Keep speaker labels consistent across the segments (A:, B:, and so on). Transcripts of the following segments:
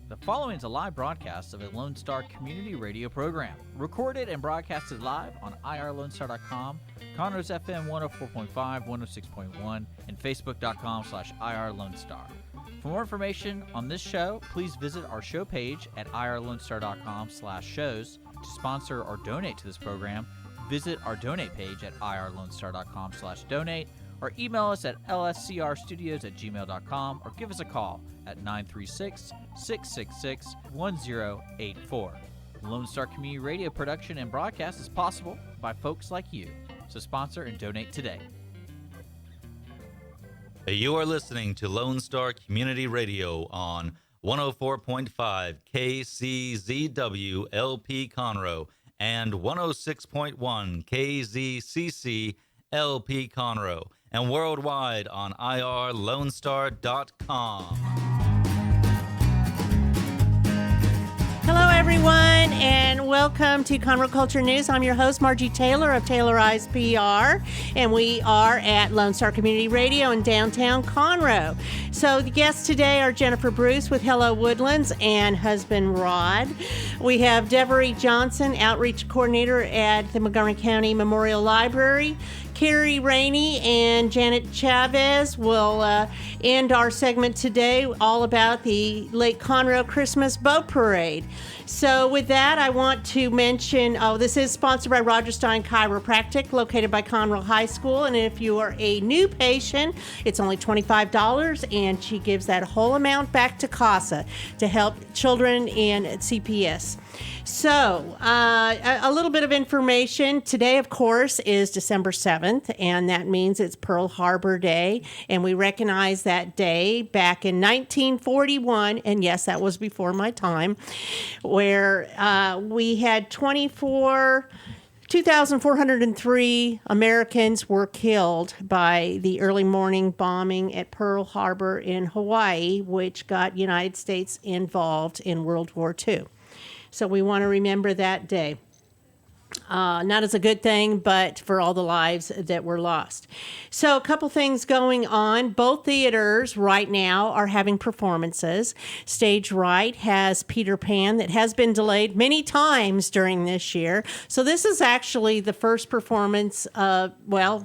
A: The following is a live broadcast of a Lone Star community radio program, recorded and broadcasted live on irlonestar.com, Conroe's FM 104.5, 106.1, and facebook.com/irlonestar. For more information on this show, please visit our show page at irlonestar.com/shows. To sponsor or donate to this program, visit our donate page at irlonestar.com/donate, or email us at lscrstudios@gmail.com, or give us a call at 936-666-1084. Lone Star Community Radio production and broadcast is possible by folks like you. So sponsor and donate today.
B: You are listening to Lone Star Community Radio on 104.5 KCZW LP Conroe and 106.1 KZCC LP Conroe, and worldwide on irlonestar.com.
C: Hello, everyone, and welcome to Conroe Culture News. I'm your host, Margie Taylor of Taylorized PR, and we are at Lone Star Community Radio in downtown Conroe. So the guests today are Jennifer Bruse with Hello Woodlands and husband Rod. We have Devery Johnson, Outreach Coordinator at the Montgomery County Memorial Library. Carrie, Rainey, and Janet Chavez will end our segment today all about the Lake Conroe Christmas Boat Parade. So with that, I want to mention, this is sponsored by Roger Stein Chiropractic, located by Conroe High School. And if you are a new patient, it's only $25, and she gives that whole amount back to CASA to help children in CPS. So, a little bit of information. Today, of course, is December 7th, and that means it's Pearl Harbor Day, and we recognize that day back in 1941, and yes, that was before my time, where we had 2,403 Americans were killed by the early morning bombing at Pearl Harbor in Hawaii, which got United States involved in World War II. So we want to remember that day. Not as a good thing, but for all the lives that were lost. So a couple things going on. Both theaters right now are having performances. Stage Right has Peter Pan that has been delayed many times during this year. So this is actually the first performance,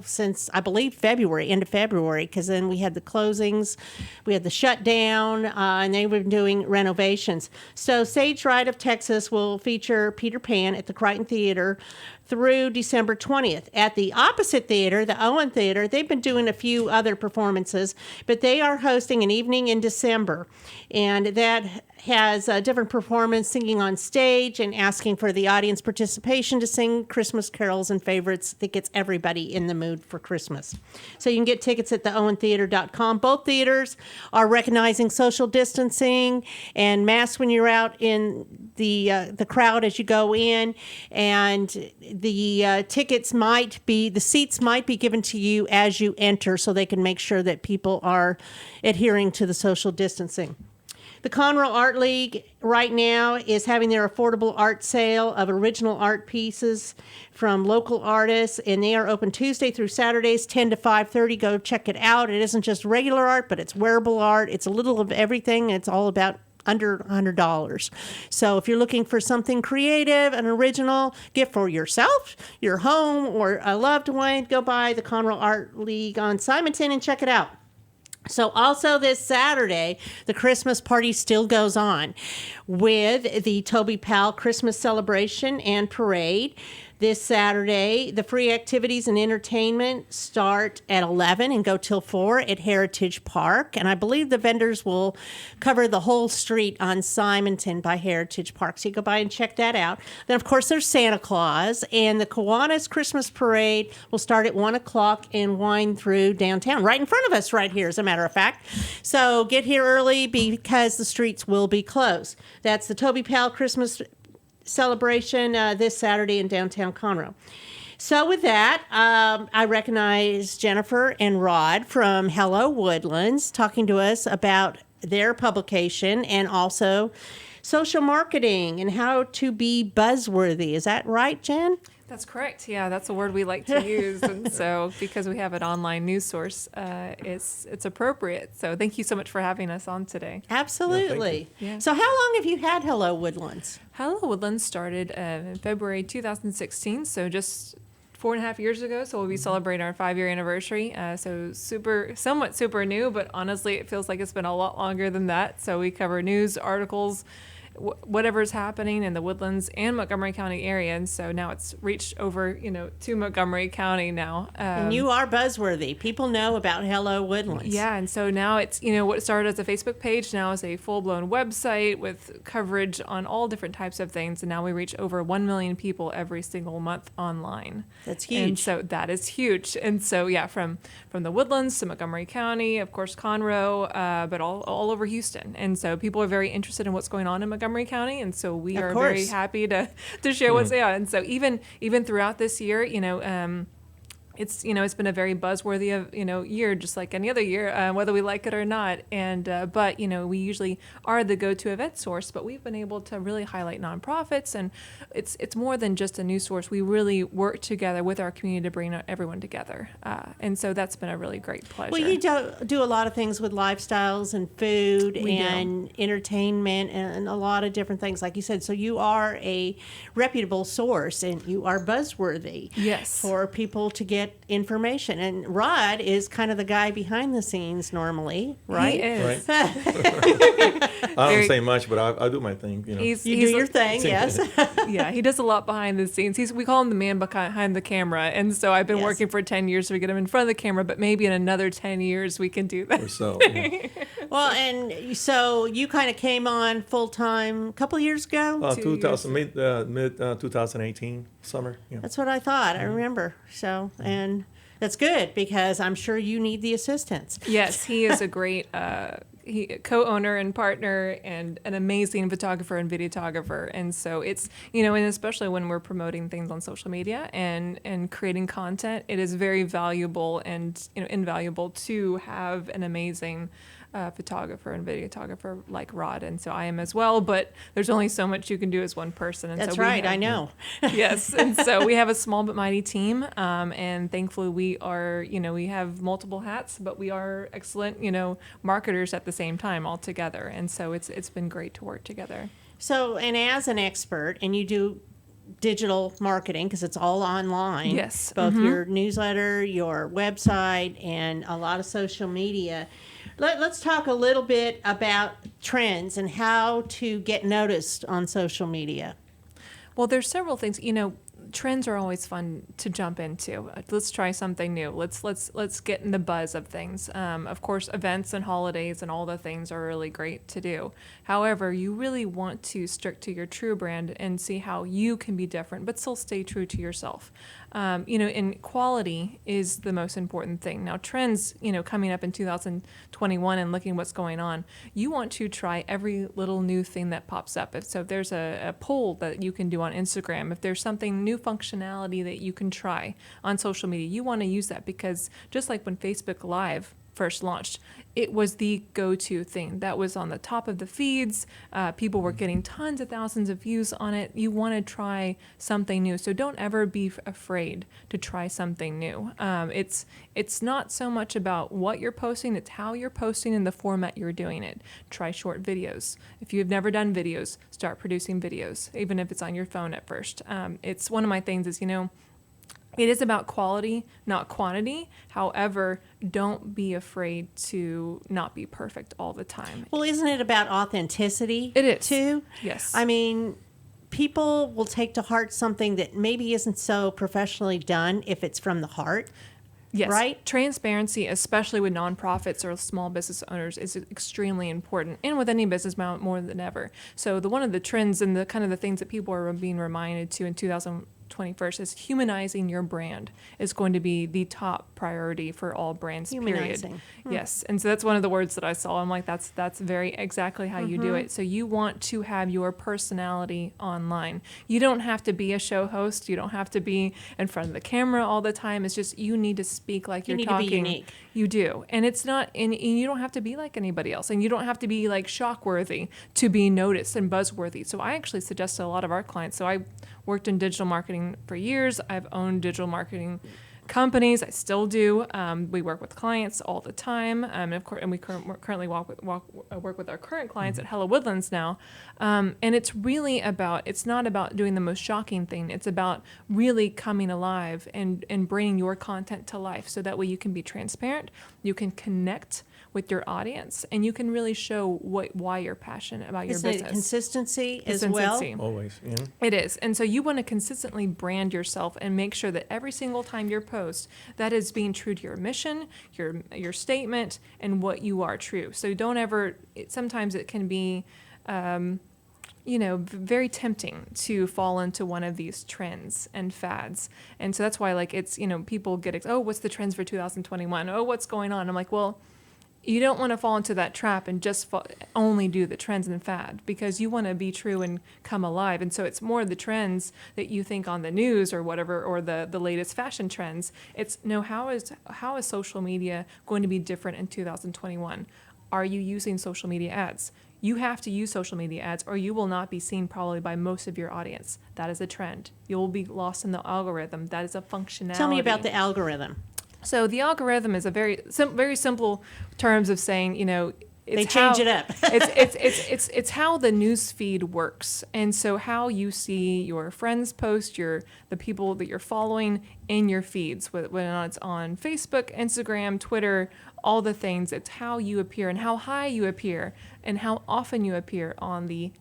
C: since I believe February, end of February, because then we had the closings, we had the shutdown, and they were doing renovations. So Stage Right of Texas will feature Peter Pan at the Crichton Theater through December 20th. At the opposite theater, the Owen Theater, they've been doing a few other performances, but they are hosting an evening in December, and that has a different performance, singing on stage and asking for the audience participation to sing Christmas carols and favorites that gets everybody in the mood for Christmas. So you can get tickets at theowentheater.com. Both theaters are recognizing social distancing and masks when you're out in the crowd as you go in, and the seats might be given to you as you enter, so they can make sure that people are adhering to the social distancing. The Conroe Art League right now is having their affordable art sale of original art pieces from local artists, and they are open Tuesday through Saturdays, 10 to 5:30. Go check it out. It isn't just regular art, but it's wearable art. It's a little of everything. It's all about under $100. So if you're looking for something creative, an original gift for yourself, your home, or a loved one, go by the Conroe Art League on Simonton and check it out. So also this Saturday, the Christmas party still goes on with the Toby Powell Christmas celebration and parade. This Saturday, the free activities and entertainment start at 11 and go till 4 at Heritage Park. And I believe the vendors will cover the whole street on Simonton by Heritage Park. So you go by and check that out. Then, of course, there's Santa Claus. And the Kiwanis Christmas Parade will start at 1 o'clock and wind through downtown, right in front of us right here, as a matter of fact. So get here early because the streets will be closed. That's the Toby Powell Christmas celebration this Saturday in downtown Conroe. So with that, I recognize Jennifer and Rod from Hello Woodlands talking to us about their publication and also social marketing and how to be buzzworthy. Is that right, Jen?
D: That's correct. Yeah, that's a word we like to use. And so because we have an online news source, it's appropriate. So thank you so much for having us on today.
C: Absolutely.
D: Yeah.
C: So how long have you had Hello Woodlands?
D: Hello Woodlands started in February 2016, so just 4.5 years ago. So we'll be celebrating our 5-year anniversary. So somewhat super new, but honestly, it feels like it's been a lot longer than that. So we cover news, articles, whatever's happening in the Woodlands and Montgomery County area. And so now it's reached over, to Montgomery County now.
C: And you are buzzworthy. People know about Hello Woodlands.
D: Yeah, and so now it's, what started as a Facebook page now is a full-blown website with coverage on all different types of things. And now we reach over 1 million people every single month online.
C: That's huge.
D: And so that is huge. And so, yeah, from the Woodlands to Montgomery County, of course, Conroe, but all over Houston. And so people are very interested in what's going on in Montgomery County. And so we are very happy to share what's there. And so even throughout this year, it's been a very buzzworthy year, just like any other year, whether we like it or not. And but we usually are the go-to event source, but we've been able to really highlight nonprofits, and it's more than just a news source. We really work together with our community to bring everyone together, and so that's been a really great pleasure.
C: Well, you do a lot of things with lifestyles and food and entertainment and a lot of different things, like you said. So you are a reputable source, and you are buzzworthy.
D: Yes.
C: For people to get information. And Rod is kind of the guy behind the scenes normally, right?
D: He is.
E: I don't say much, but I do my thing.
C: You do your thing, yes.
D: Yeah, he does a lot behind the scenes. We call him the man behind the camera. And so I've been
C: Yes.
D: working for 10 years to get him in front of the camera, but maybe in another 10 years we can do that.
E: Or so. Yeah.
C: Well, and so you kind of came on full time a couple of years ago.
E: 2000 mid 2018 summer. Yeah.
C: That's what I thought. I remember. So, and that's good because I'm sure you need the assistance.
D: Yes, he is a great co-owner and partner and an amazing photographer and videographer. And so it's, and especially when we're promoting things on social media and creating content, it is very valuable and invaluable to have an amazing photographer and videographer like Rod. And so I am as well, but there's only so much you can do as one person. And
C: That's
D: so
C: right, I know.
D: Yes. And so we have a small but mighty team. And thankfully we are, we have multiple hats, but we are excellent, marketers at the same time all together. And so it's been great to work together.
C: So, and as an expert, and you do digital marketing because it's all online.
D: Yes.
C: Both your newsletter, your website, and a lot of social media. Let's talk a little bit about trends and how to get noticed on social media.
D: Well, there's several things. Trends are always fun to jump into. Let's try something new. Let's get in the buzz of things. Of course, events and holidays and all the things are really great to do. However, you really want to stick to your true brand and see how you can be different, but still stay true to yourself. And quality is the most important thing. Now, trends, coming up in 2021 and looking what's going on, you want to try every little new thing that pops up. If there's a poll that you can do on Instagram, if there's something new functionality that you can try on social media, you want to use that, because just like when Facebook Live first launched, it was the go-to thing. That was on the top of the feeds. People were getting tons of thousands of views on it. You want to try something new. So don't ever be afraid to try something new. It's not so much about what you're posting, it's how you're posting and the format you're doing it. Try short videos. If you've never done videos, start producing videos, even if it's on your phone at first. It's one of my things is, it is about quality, not quantity. However, don't be afraid to not be perfect all the time.
C: Well, isn't it about authenticity?
D: It is.
C: Too?
D: Yes.
C: I mean, people will take to heart something that maybe isn't so professionally done if it's from the heart.
D: Yes.
C: Right?
D: Transparency, especially with nonprofits or small business owners, is extremely important, and with any business more than ever. So one of the trends and the kind of the things that people are being reminded to in 2021 is humanizing your brand is going to be the top priority for all brands,
C: Humanizing.
D: period. Yes. And so that's one of the words that I saw. I'm like, that's very exactly how you do it. So you want to have your personality online. You don't have to be a show host. You don't have to be in front of the camera all the time. It's just you need to speak like you're
C: need
D: talking.
C: to be unique.
D: You do. And it's not, and you don't have to be like anybody else. And you don't have to be like shock-worthy to be noticed and buzzworthy. So I actually suggest to a lot of our clients, so I worked in digital marketing marketing for years. I've owned digital marketing companies. I still do. We work with clients all the time, and of course, and we currently work with our current clients at Hello Woodlands now. And it's really about. It's not about doing the most shocking thing. It's about really coming alive and bringing your content to life, so that way you can be transparent, you can connect with your audience, and you can really show why you're passionate about your business.
C: Consistency as well?
E: Always, yeah.
D: It is. And so you want to consistently brand yourself and make sure that every single time you post, that is being true to your mission, your statement, and what you are true. So don't ever, sometimes it can be, very tempting to fall into one of these trends and fads. And so that's why, like, it's, people get, oh, what's the trends for 2021? Oh, what's going on? I'm like, well, you don't want to fall into that trap and just only do the trends and fad, because you want to be true and come alive. And so it's more the trends that you think on the news or whatever, or the latest fashion trends. It's how is social media going to be different in 2021? Are you using social media ads? You have to use social media ads, or you will not be seen probably by most of your audience. That is a trend. You will be lost in the algorithm. That is a functionality.
C: Tell me about the algorithm.
D: So the algorithm is a very simple terms of saying,
C: They change it up.
D: it's how the news feed works, and so how you see your friends post, the people that you're following in your feeds, whether it's on Facebook, Instagram, Twitter, all the things. It's how you appear and how high you appear and how often you appear on the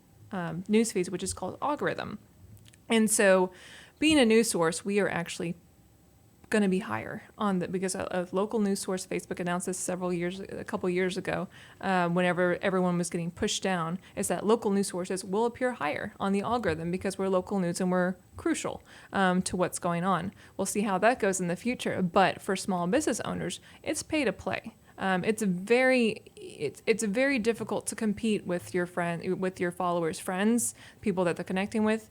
D: news feeds, which is called algorithm. And so, being a news source, we are actually going to be higher on because a local news source, Facebook announced this a couple years ago, whenever everyone was getting pushed down, is that local news sources will appear higher on the algorithm because we're local news and we're crucial to what's going on. We'll see how that goes in the future. But for small business owners, it's pay to play. It's very difficult to compete with your followers' friends, people that they're connecting with.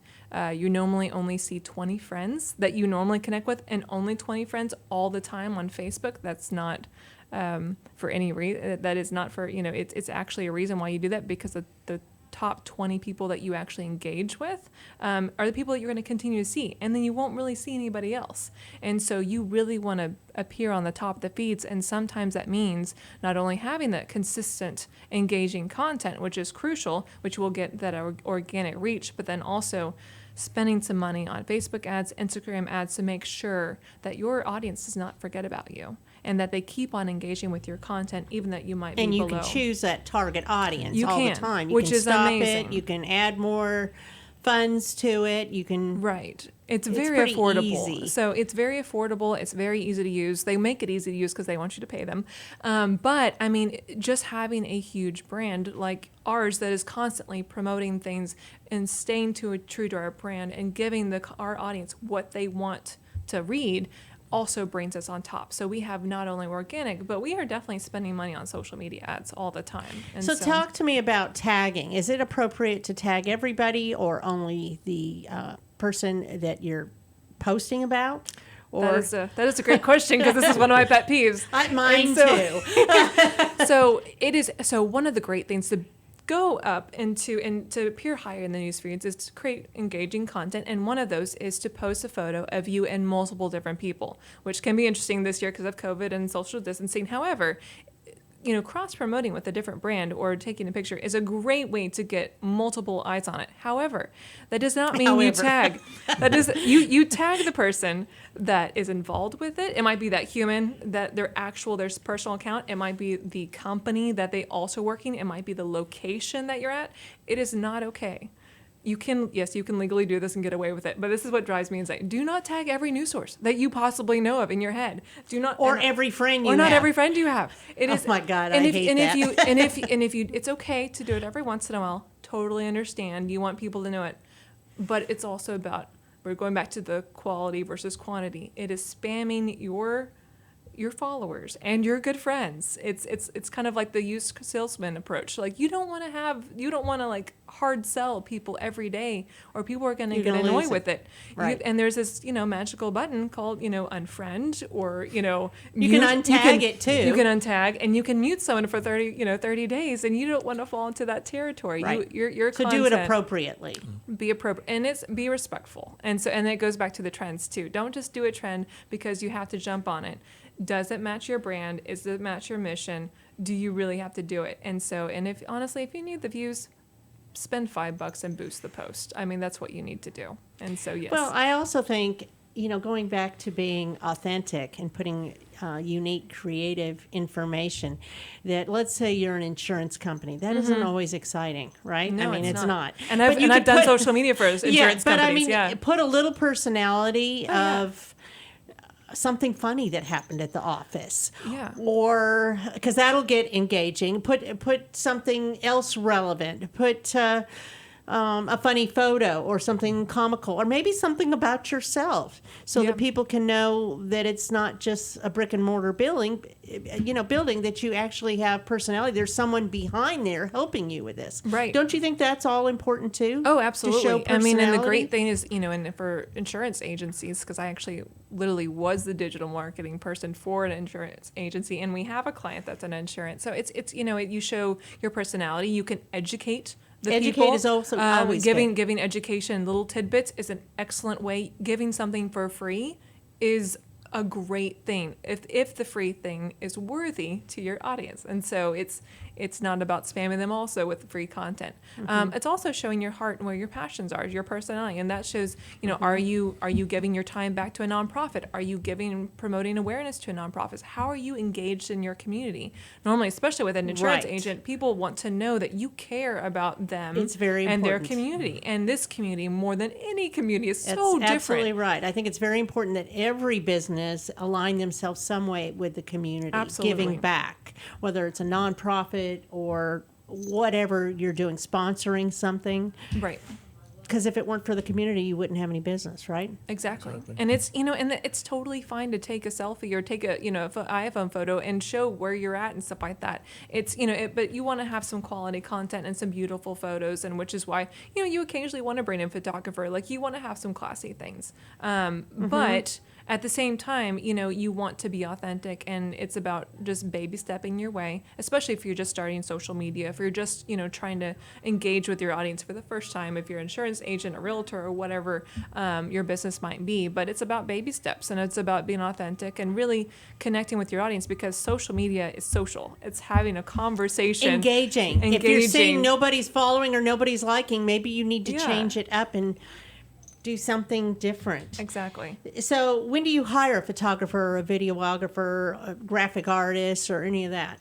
D: You normally only see 20 friends that you normally connect with, and only 20 friends all the time on Facebook. That's not for any reason. That is not for, it's actually a reason why you do that, because the top 20 people that you actually engage with are the people that you're going to continue to see, and then you won't really see anybody else. And so you really want to appear on the top of the feeds, and sometimes that means not only having that consistent, engaging content, which is crucial, which will get that organic reach, but then also spending some money on Facebook ads, Instagram ads, to make sure that your audience does not forget about you, and that they keep on engaging with your content, even that you might be below.
C: And you can choose that target audience
D: the
C: time. You
D: which
C: can
D: is
C: stop
D: amazing.
C: it. You can add more funds to it. You can...
D: Right. It's very affordable.
C: Easy.
D: So it's very affordable. It's very easy to use. They make it easy to use because they want you to pay them. But, I mean, just having a huge brand like ours that is constantly promoting things and staying true to our brand and giving our audience what they want to read also brings us on top. So we have not only organic, but we are definitely spending money on social media ads all the time. And
C: so talk to me about tagging. Is it appropriate to tag everybody, or only the person that you're posting about? Or
D: that is a great question, because this is one of my pet peeves.
C: Mine too.
D: So one of the great things to go up and to appear higher in the news feeds is to create engaging content, and one of those is to post a photo of you and multiple different people, which can be interesting this year because of COVID and social distancing. However, cross-promoting with a different brand or taking a picture is a great way to get multiple eyes on it. However, that does not mean you tag. That is, you tag the person that is involved with it. It might be that human, that their personal account. It might be the company that they also working. It might be the location that you're at. It is not okay. You can legally do this and get away with it, but this is what drives me insane. Do not tag every news source that you possibly know of in your head. Do not,
C: or every friend you have.
D: Or not every friend you have. It is.
C: Oh my God, I hate that.
D: If you, it's okay to do it every once in a while. Totally understand. You want people to know it, but it's also about, we're going back to the quality versus quantity. It is spamming your followers and your good friends. It's kind of like the used salesman approach. Like you don't want to like hard sell people every day, or people are going to get annoyed with it.
C: Right.
D: And there's this, magical button called, unfriend, or,
C: You
D: mute.
C: can untag it too.
D: You can untag, and you can mute someone for 30 days, and you don't want to fall into that territory.
C: Right.
D: Your
C: So
D: content,
C: do it appropriately.
D: be appropriate, and be respectful. And it goes back to the trends too. Don't just do a trend because you have to jump on it. Does it match your brand? Does it match your mission? Do you really have to do it? And if you need the views, spend $5 and boost the post. I mean, that's what you need to do. And so, yes.
C: Well, I also think, going back to being authentic and putting unique, creative information, that let's say you're an insurance company. That isn't always exciting, right?
D: No,
C: I mean, it's not.
D: And
C: But you
D: I've
C: could
D: done social media for insurance
C: yeah, but
D: companies.
C: I mean, put a little personality of something funny that happened at the office.
D: Yeah.
C: Or, because that'll get engaging. Put something else relevant. Put a funny photo or something comical, or maybe something about yourself, so that people can know that it's not just a brick and mortar building, that you actually have personality. There's someone behind there helping you with this.
D: Right.
C: Don't you think that's all important too?
D: Oh, absolutely.
C: To show personality?
D: I mean, and the great thing is, and for insurance agencies, because I actually literally was the digital marketing person for an insurance agency, and we have a client that's an insurance. So it's you show your personality. You can educate the
C: Educate
D: people.
C: is also always good.
D: Giving education, little tidbits is an excellent way. Giving something for free is a great thing if the free thing is worthy to your audience. And so it's not about spamming them also with free content. It's also showing your heart and where your passions are, your personality, and that shows, are you giving your time back to a nonprofit? Are you promoting awareness to a nonprofit? How are you engaged in your community? Normally, especially with an insurance agent, people want to know that you care about them.
C: It's very
D: and
C: important.
D: their community, and this community more than any community is
C: That's
D: so different.
C: absolutely right. I think it's very important that every business align themselves some way with the community,
D: Absolutely.
C: giving back, whether it's a nonprofit or whatever you're doing, sponsoring something.
D: Right.
C: Because if it weren't for the community, you wouldn't have any business, right?
D: Exactly. And it's, it's totally fine to take a selfie or take a, iPhone photo and show where you're at and stuff like that. It's, but you want to have some quality content and some beautiful photos, and which is why, you occasionally want to bring in a photographer. Like, you want to have some classy things. But at the same time, you want to be authentic, and it's about just baby stepping your way, especially if you're just starting social media, if you're just, trying to engage with your audience for the first time, if you're an insurance agent, a realtor, or whatever your business might be. But it's about baby steps, and it's about being authentic and really connecting with your audience, because social media is social. It's having a conversation.
C: Engaging. If you're seeing nobody's following or nobody's liking, maybe you need to change it up and do something different.
D: Exactly.
C: So when do you hire a photographer or a videographer, a graphic artist, or any of that?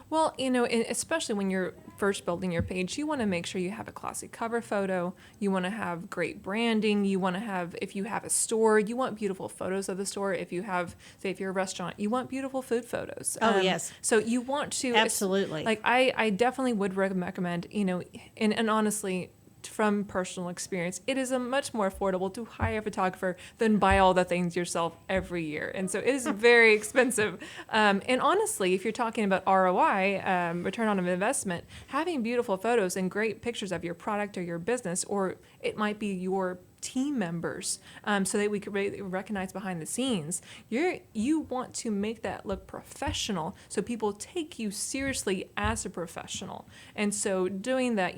D: Well, especially when you're first building your page, you want to make sure you have a classy cover photo. You want to have great branding. You want to have, if you have a store, you want beautiful photos of the store. If you have, say, if you're a restaurant, you want beautiful food photos.
C: Oh, yes.
D: So you want to.
C: Absolutely.
D: Like, I definitely would recommend, and honestly, from personal experience, it is much more affordable to hire a photographer than buy all the things yourself every year. And so it is very expensive. And honestly, if you're talking about ROI, return on investment, having beautiful photos and great pictures of your product or your business, or it might be your team members, so that we could recognize behind the scenes. You want to make that look professional, so people take you seriously as a professional. And so doing that,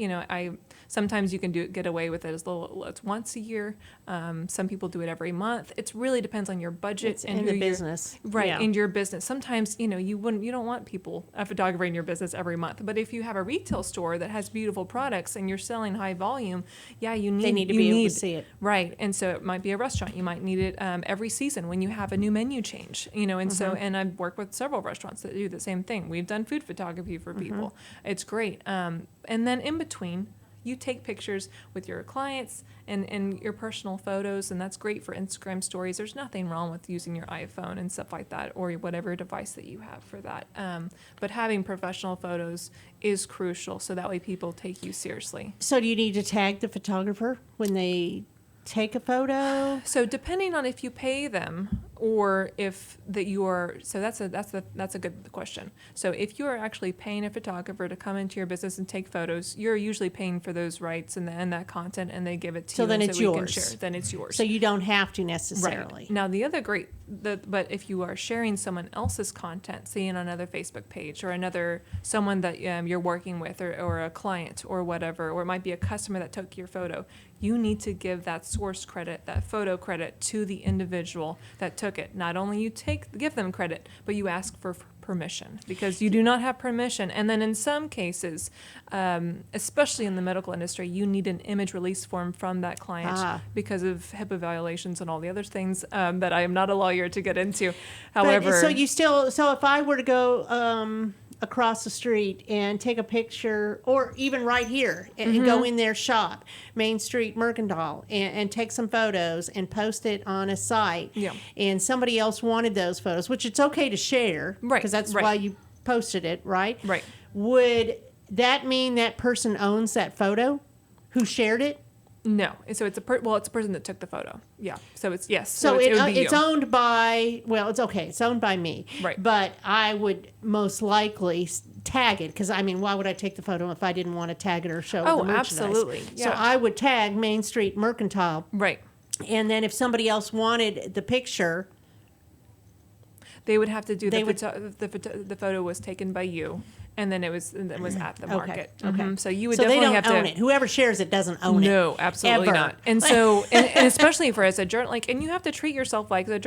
D: sometimes you can get away with it as little as once a year. Some people do it every month. It really depends on your budget
C: It's
D: and
C: in the business,
D: right? In your business, sometimes you don't want a photographer in your business every month. But if you have a retail store that has beautiful products and you're selling high volume, they need to be able to see it. Right. And so it might be a restaurant. You might need it every season when you have a new menu change, and so, and I've worked with several restaurants that do the same thing. We've done food photography for people. It's great. And then in between, you take pictures with your clients and your personal photos, and that's great for Instagram stories. There's nothing wrong with using your iPhone and stuff like that, or whatever device that you have for that. But having professional photos is crucial, so that way people take you seriously.
C: So do you need to tag the photographer when they take a photo?
D: So depending on if you pay them or if that you are, so that's a good question. So if you are actually paying a photographer to come into your business and take photos, you're usually paying for those rights and that content, and they give it to
C: So
D: you.
C: then
D: and
C: it's
D: we can
C: yours.
D: share. Then it's yours.
C: So you don't have to necessarily.
D: Right. Now, the other but if you are sharing someone else's content, say on another Facebook page or someone that you're working with or a client or whatever, or it might be a customer that took your photo, you need to give that source credit, that photo credit to the individual that took it. Not only you give them credit, but you ask for permission, because you do not have permission. And then in some cases, especially in the medical industry, you need an image release form from that client because of HIPAA violations and all the other things that I am not a lawyer to get into. However,
C: so if I were to go across the street and take a picture, or even right here and go in their shop, Main Street Mercantile, and take some photos and post it on a site, and somebody else wanted those photos, which it's okay to share, because that's why you posted it, right?
D: Right.
C: Would that mean that person owns that photo who shared it?
D: No. So it's it's a person that took the photo. Yeah. So it's, yes.
C: So
D: it would be
C: it's
D: you.
C: owned by, it's okay. It's owned by me.
D: Right.
C: But I would most likely tag it, because, why would I take the photo if I didn't want to tag it or show the merchandise?
D: Absolutely. Yeah.
C: So I would tag Main Street Mercantile.
D: Right.
C: And then if somebody else wanted the picture,
D: they would have to do the photo was taken by you, and then it was at the market.
C: Okay.
D: Mhm. So you would
C: so they
D: definitely
C: don't
D: have to
C: own it. Whoever shares it doesn't own it.
D: No, absolutely
C: ever.
D: not. And so, and especially for as a journal, and you have to treat yourself like the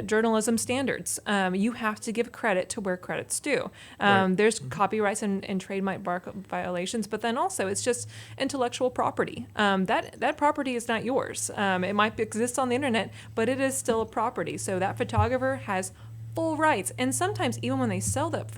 D: journalism standards. You have to give credit to where credit's due. There's copyrights and trademark violations, but then also it's just intellectual property. That property is not yours. It might exist on the internet, but it is still a property. So that photographer has full rights, and sometimes even when they sell that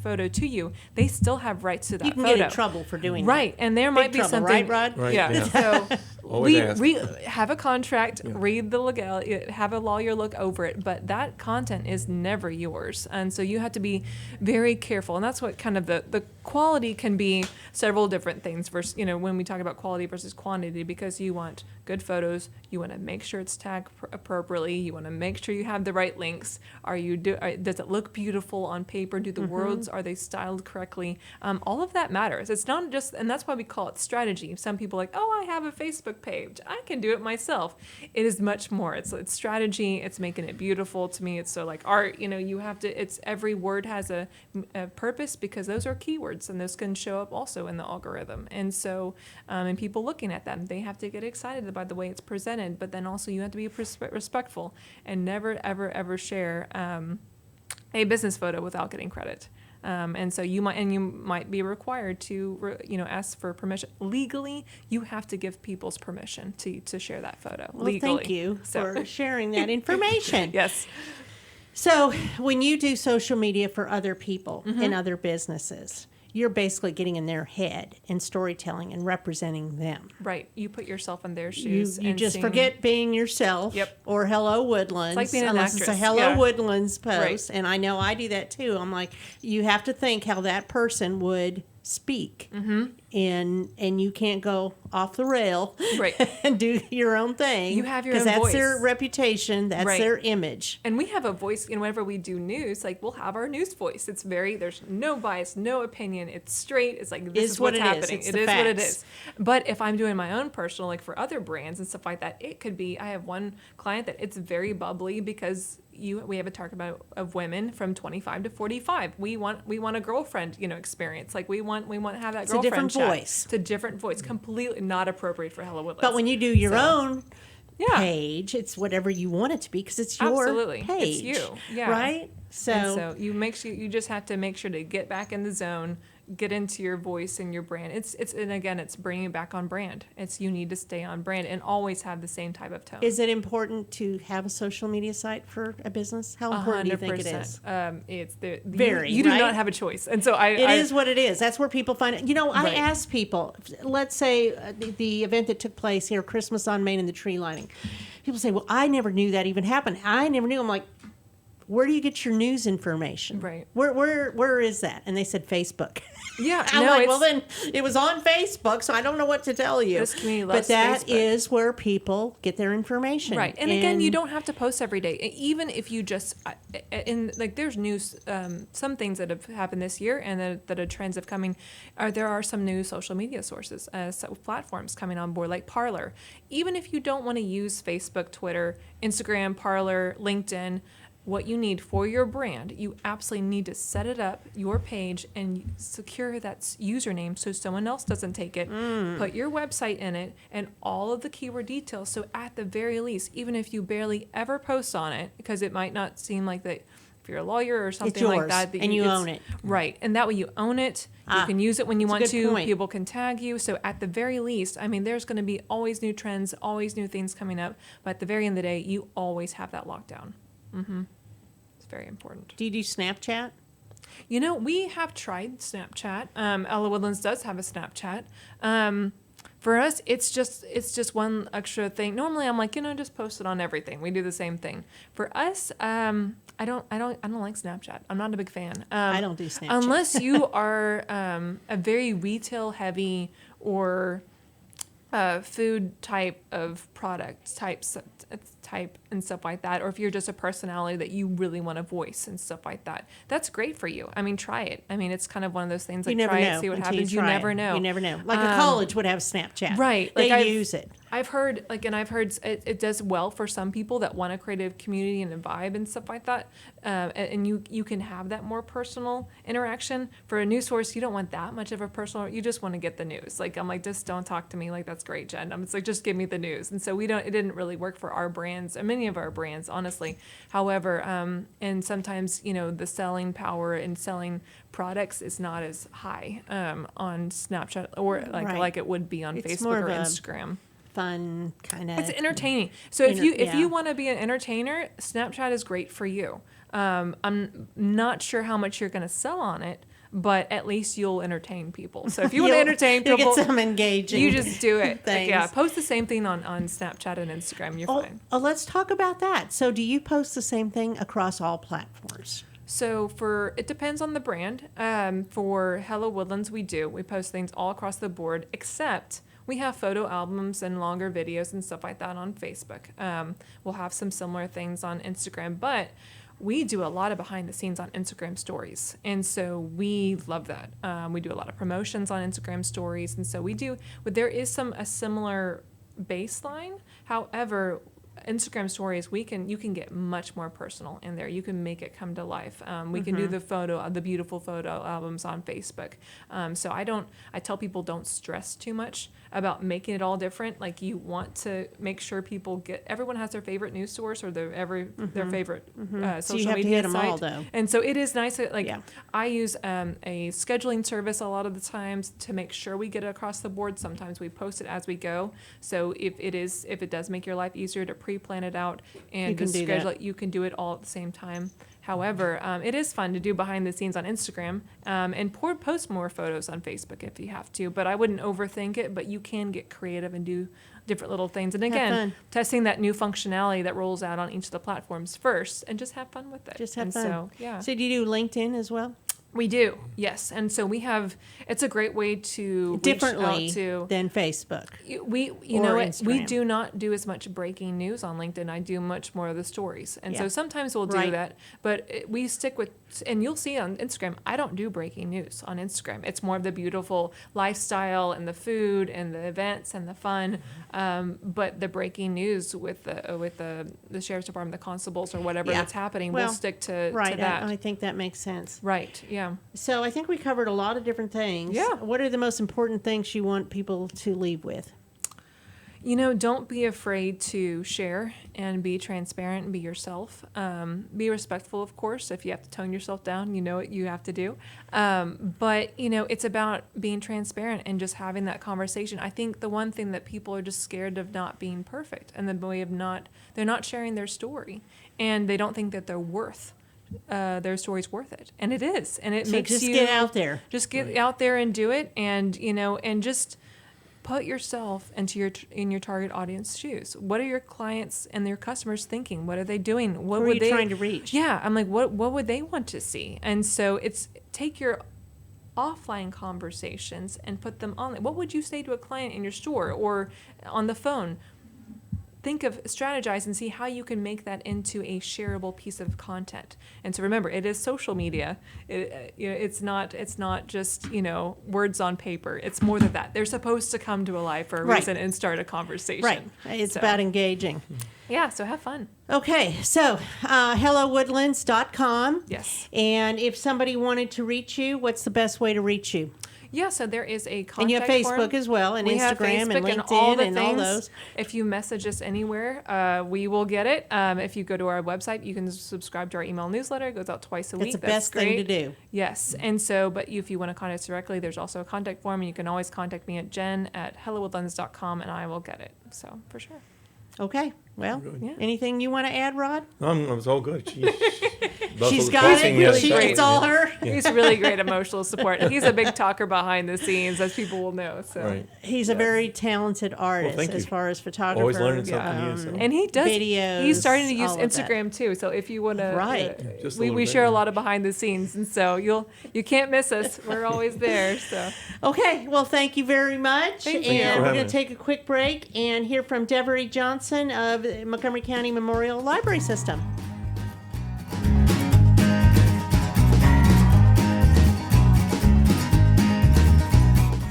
D: photo to you, they still have rights to that photo.
C: You can get in trouble for doing that.
D: Right, and there might be
C: trouble,
D: something.
C: right, Rod?
E: Right,
D: Yeah.
E: yeah.
D: So
E: Always ask.
D: have a contract, read the legality, have a lawyer look over it, but that content is never yours, and so you have to be very careful. And that's what kind of the quality can be several different things. Versus, when we talk about quality versus quantity, because you want good photos, you want to make sure it's tagged appropriately, you want to make sure you have the right links. Does it look beautiful on paper? Do the words, are they styled correctly? All of that matters. It's not just, and that's why we call it strategy. Some people are like, oh, I have a Facebook page, I can do it myself. It is much more. It's strategy. It's making it beautiful. To me, it's so like art. You have to. It's every word has a purpose, because those are keywords, and those can show up also in the algorithm. And so, and people looking at them, they have to get excited by the way it's presented. But then also you have to be respectful and never ever share a business photo without getting credit. And so you might be required to ask for permission. Legally, you have to give people's permission to share that photo.
C: Well,
D: legally.
C: thank you for sharing that information.
D: Yes.
C: So when you do social media for other people and other businesses, you're basically getting in their head and storytelling and representing them.
D: Right. You put yourself in their shoes.
C: You just forget being yourself.
D: Yep.
C: Or Hello Woodlands.
D: It's like being an
C: unless
D: actress.
C: it's a Hello Woodlands post.
D: Right.
C: And I know I do that too. I'm like, you have to think how that person would speak. And you can't go off the rail
D: Right.
C: and do your own thing.
D: You have your own
C: because that's
D: voice.
C: their reputation. That's
D: Right.
C: their image.
D: And we have a voice, whenever we do news, like we'll have our news voice. It's there's no bias, no opinion. It's straight. It's like, this is what's happening.
C: It's
D: It
C: the
D: is what it
C: facts.
D: is. But if I'm doing my own personal, like for other brands and stuff like that, it could be, I have one client that it's very bubbly, because we have a target of women from 25 to 45. We want a girlfriend, experience. Like we want to have that
C: It's a
D: girlfriend
C: different
D: chat.
C: voice.
D: It's a different voice, completely not appropriate for Hello Woodlands.
C: But when you do your own
D: Yeah.
C: page, it's whatever you want it to be, because it's your
D: Absolutely.
C: page.
D: It's you. Yeah.
C: Right?
D: So you just have to make sure to get back in the zone, get into your voice and your brand. And again, it's bringing it back on brand. You need to stay on brand and always have the same type of tone.
C: Is it important to have a social media site for a business? How important do you think it is?
D: It's
C: Very,
D: you do
C: right?
D: not have a choice. And so
C: It is what it is. That's where people find it. I
D: Right.
C: ask people, let's say the event that took place here, Christmas on Main and the tree lighting. People say, well, I never knew that even happened. I never knew. I'm like, where do you get your news information?
D: Right.
C: Where is that? And they said Facebook.
D: Yeah.
C: I'm
D: no,
C: like,
D: it's,
C: well, then it was on Facebook, so I don't know what to tell you.
D: This community
C: But
D: loves
C: that
D: Facebook.
C: is where people get their information.
D: Right. And again, you don't have to post every day. Even if you just, like there's news, some things that have happened this year and that are trends of coming, there are some new social media sources, so platforms coming on board, like Parler. Even if you don't want to use Facebook, Twitter, Instagram, Parler, LinkedIn, what you need for your brand, you absolutely need to set it up, your page, and secure that username so someone else doesn't take it. Put your website in it and all of the keyword details. So at the very least, even if you barely ever post on it, because it might not seem like that, if you're a lawyer or something
C: yours,
D: like that,
C: and you own it.
D: Right. And that way you own it. You can use it when you want
C: that's a good
D: to.
C: point.
D: People can tag you. So at the very least, I mean, there's going to be always new trends, always new things coming up. But at the very end of the day, you always have that lockdown. It's very important.
C: Do you do Snapchat?
D: You know, we have tried Snapchat. Ella Woodlands does have a Snapchat. For us, it's just one extra thing. Normally, I'm like, just post it on everything. We do the same thing. For us, I don't like Snapchat. I'm not a big fan.
C: I don't do Snapchat.
D: Unless you are a very retail heavy or food type of product type and stuff like that, or if you're just a personality that you really want to voice and stuff like that, that's great for you. I mean, try it. I mean, it's kind of one of those things like
C: You never
D: try
C: know
D: it, see what
C: until
D: happens. You
C: try
D: never
C: it.
D: know.
C: You never know. Like a college would have Snapchat.
D: Right.
C: They
D: Like
C: use it.
D: I've heard it does well for some people that want to create a community and a vibe and stuff like that. And you can have that more personal interaction. For a news source, you don't want that much of a personal, you just want to get the news. Like, I'm like, just don't talk to me. Like, that's great, Jen. It's like, just give me the news. And so it didn't really work for our brands and many of our brands, honestly. However, and sometimes, the selling power and selling products is not as high on Snapchat or
C: Right.
D: like it would be on
C: It's
D: Facebook
C: more
D: or
C: of a
D: Instagram.
C: Fun kind of.
D: It's entertaining. So if
C: Yeah.
D: you want to be an entertainer, Snapchat is great for you. I'm not sure how much you're going to sell on it, but at least you'll entertain people. So if you want to entertain
C: you'll
D: people,
C: get some engaging.
D: you just do it.
C: things.
D: Yeah, post the same thing on Snapchat and Instagram. You're fine.
C: Let's talk about that. So do you post the same thing across all platforms?
D: So it depends on the brand. For Hello Woodlands, we post things all across the board, except we have photo albums and longer videos and stuff like that on Facebook. We'll have some similar things on Instagram, but we do a lot of behind the scenes on Instagram stories. And so we love that. We do a lot of promotions on Instagram stories. And so there is a similar baseline. However, Instagram stories, you can get much more personal in there. You can make it come to life. We can do the beautiful photo albums on Facebook. So I tell people don't stress too much about making it all different. Like, you want to make sure everyone has their favorite news source or their favorite
C: So you
D: social
C: have to
D: media
C: hit them
D: site.
C: all, though.
D: And so it is nice.
C: Yeah.
D: I use a scheduling service a lot of the times to make sure we get it across the board. Sometimes we post it as we go. So if it does make your life easier to pre-plan it out and
C: You can
D: to
C: do
D: schedule
C: that.
D: it, you can do it all at the same time. However, it is fun to do behind the scenes on Instagram and post more photos on Facebook if you have to. But I wouldn't overthink it. But you can get creative and do different little things. And again,
C: fun.
D: testing that new functionality that rolls out on each of the platforms first, and just have fun with it.
C: Just have
D: and
C: fun.
D: So yeah.
C: So do you do LinkedIn as well?
D: We do, yes. And so it's a great way to
C: Differently
D: reach out to
C: than Facebook.
D: we
C: Instagram.
D: do not do as much breaking news on LinkedIn. I do much more of the stories. And
C: Yeah.
D: so sometimes we'll do
C: Right.
D: that, but we stick with, and you'll see on Instagram, I don't do breaking news on Instagram. It's more of the beautiful lifestyle and the food and the events and the fun. But the breaking news with the sheriff's department, the constables or whatever
C: Yeah.
D: that's happening,
C: Well,
D: we'll stick to
C: Right.
D: that.
C: I think that makes sense.
D: Right. Yeah.
C: So I think we covered a lot of different things.
D: Yeah.
C: What are the most important things you want people to leave with?
D: Don't be afraid to share and be transparent and be yourself. Be respectful, of course. If you have to tone yourself down, you know what you have to do. But it's about being transparent and just having that conversation. I think the one thing that people are just scared of not being perfect, and the way of they're not sharing their story, and they don't think that they're worth their story's worth it, and it is, and it
C: So
D: makes
C: just
D: you
C: get out there.
D: Just get out there and do it, and and just put yourself into in your target audience shoes. What are your clients and their customers thinking? What are they doing? What
C: Who are
D: would
C: you
D: they
C: trying to reach?
D: Yeah, I'm like, what would they want to see? And so it's take your offline conversations and put them on. What would you say to a client in your store or on the phone? Strategize and see how you can make that into a shareable piece of content. And so remember, it is social media. It's not just, words on paper. It's more than that. They're supposed to come to life for a reason and start a conversation.
C: Right. It's about engaging.
D: Yeah, so have fun.
C: Okay, so hellowoodlands.com.
D: Yes.
C: And if somebody wanted to reach you, what's the best way to reach you?
D: Yeah, so there is a contact
C: And you have Facebook
D: form.
C: as well, and
D: We have
C: Instagram, and
D: Facebook
C: LinkedIn,
D: all the
C: and all
D: things.
C: those.
D: If you message us anywhere, we will get it. If you go to our website, you can subscribe to our email newsletter. It goes out twice a week.
C: It's the best thing to do.
D: Yes, and so, but if you want to contact us directly, there's also a contact form, and you can always contact me at jen@hellowoodlands.com, and I will get it. So, for sure.
C: Okay, well,
D: Yeah.
C: anything you want to add, Rod?
E: It's all good.
C: She's got it. It's all her.
D: He's really great emotional support. He's a big talker behind the scenes, as people will know. So
E: Right.
C: He's a very talented artist
E: thank
C: as
E: you.
C: far as photographer.
E: Always learning something new. So.
D: And he does.
C: Videos,
D: He's starting to use
C: all of that.
D: Instagram too. So if you want to,
C: Right.
E: Just a
D: we
E: little bit,
D: share a
E: yeah.
D: lot of behind the scenes, and so you can't miss us. We're always there. So
C: Okay, well, thank you very much.
D: Thank you.
C: And
E: For
C: we're
E: having
C: going
E: me.
C: to take a quick break and hear from Devery Johnson of the Montgomery County Memorial Library System.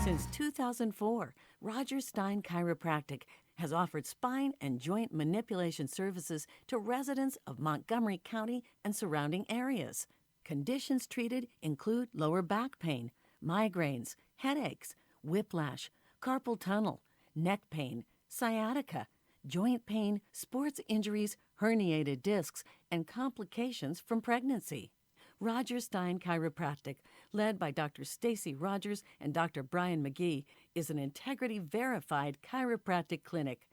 F: Since 2004, Roger Stein Chiropractic has offered spine and joint manipulation services to residents of Montgomery County and surrounding areas. Conditions treated include lower back pain, migraines, headaches, whiplash, carpal tunnel, neck pain, sciatica, joint pain, sports injuries, herniated discs, and complications from pregnancy. Roger Stein Chiropractic, led by Dr. Stacy Rogers and Dr. Brian McGee, is an integrity-verified chiropractic clinic.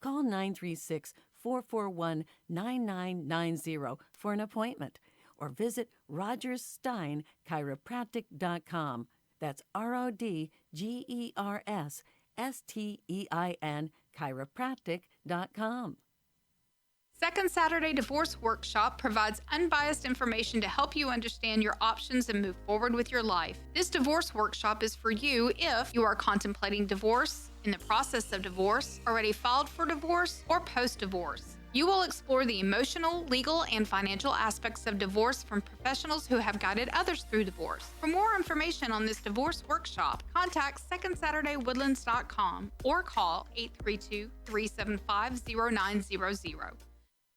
F: Call 936-441-9990 for an appointment or visit rogerssteinchiropractic.com. That's RODGERSSTEIN chiropractic.com.
G: Second Saturday Divorce Workshop provides unbiased information to help you understand your options and move forward with your life. This divorce workshop is for you if you are contemplating divorce, in the process of divorce, already filed for divorce, or post-divorce. You will explore the emotional, legal, and financial aspects of divorce from professionals who have guided others through divorce. For more information on this divorce workshop, contact secondsaturdaywoodlands.com or call 832-375-0900.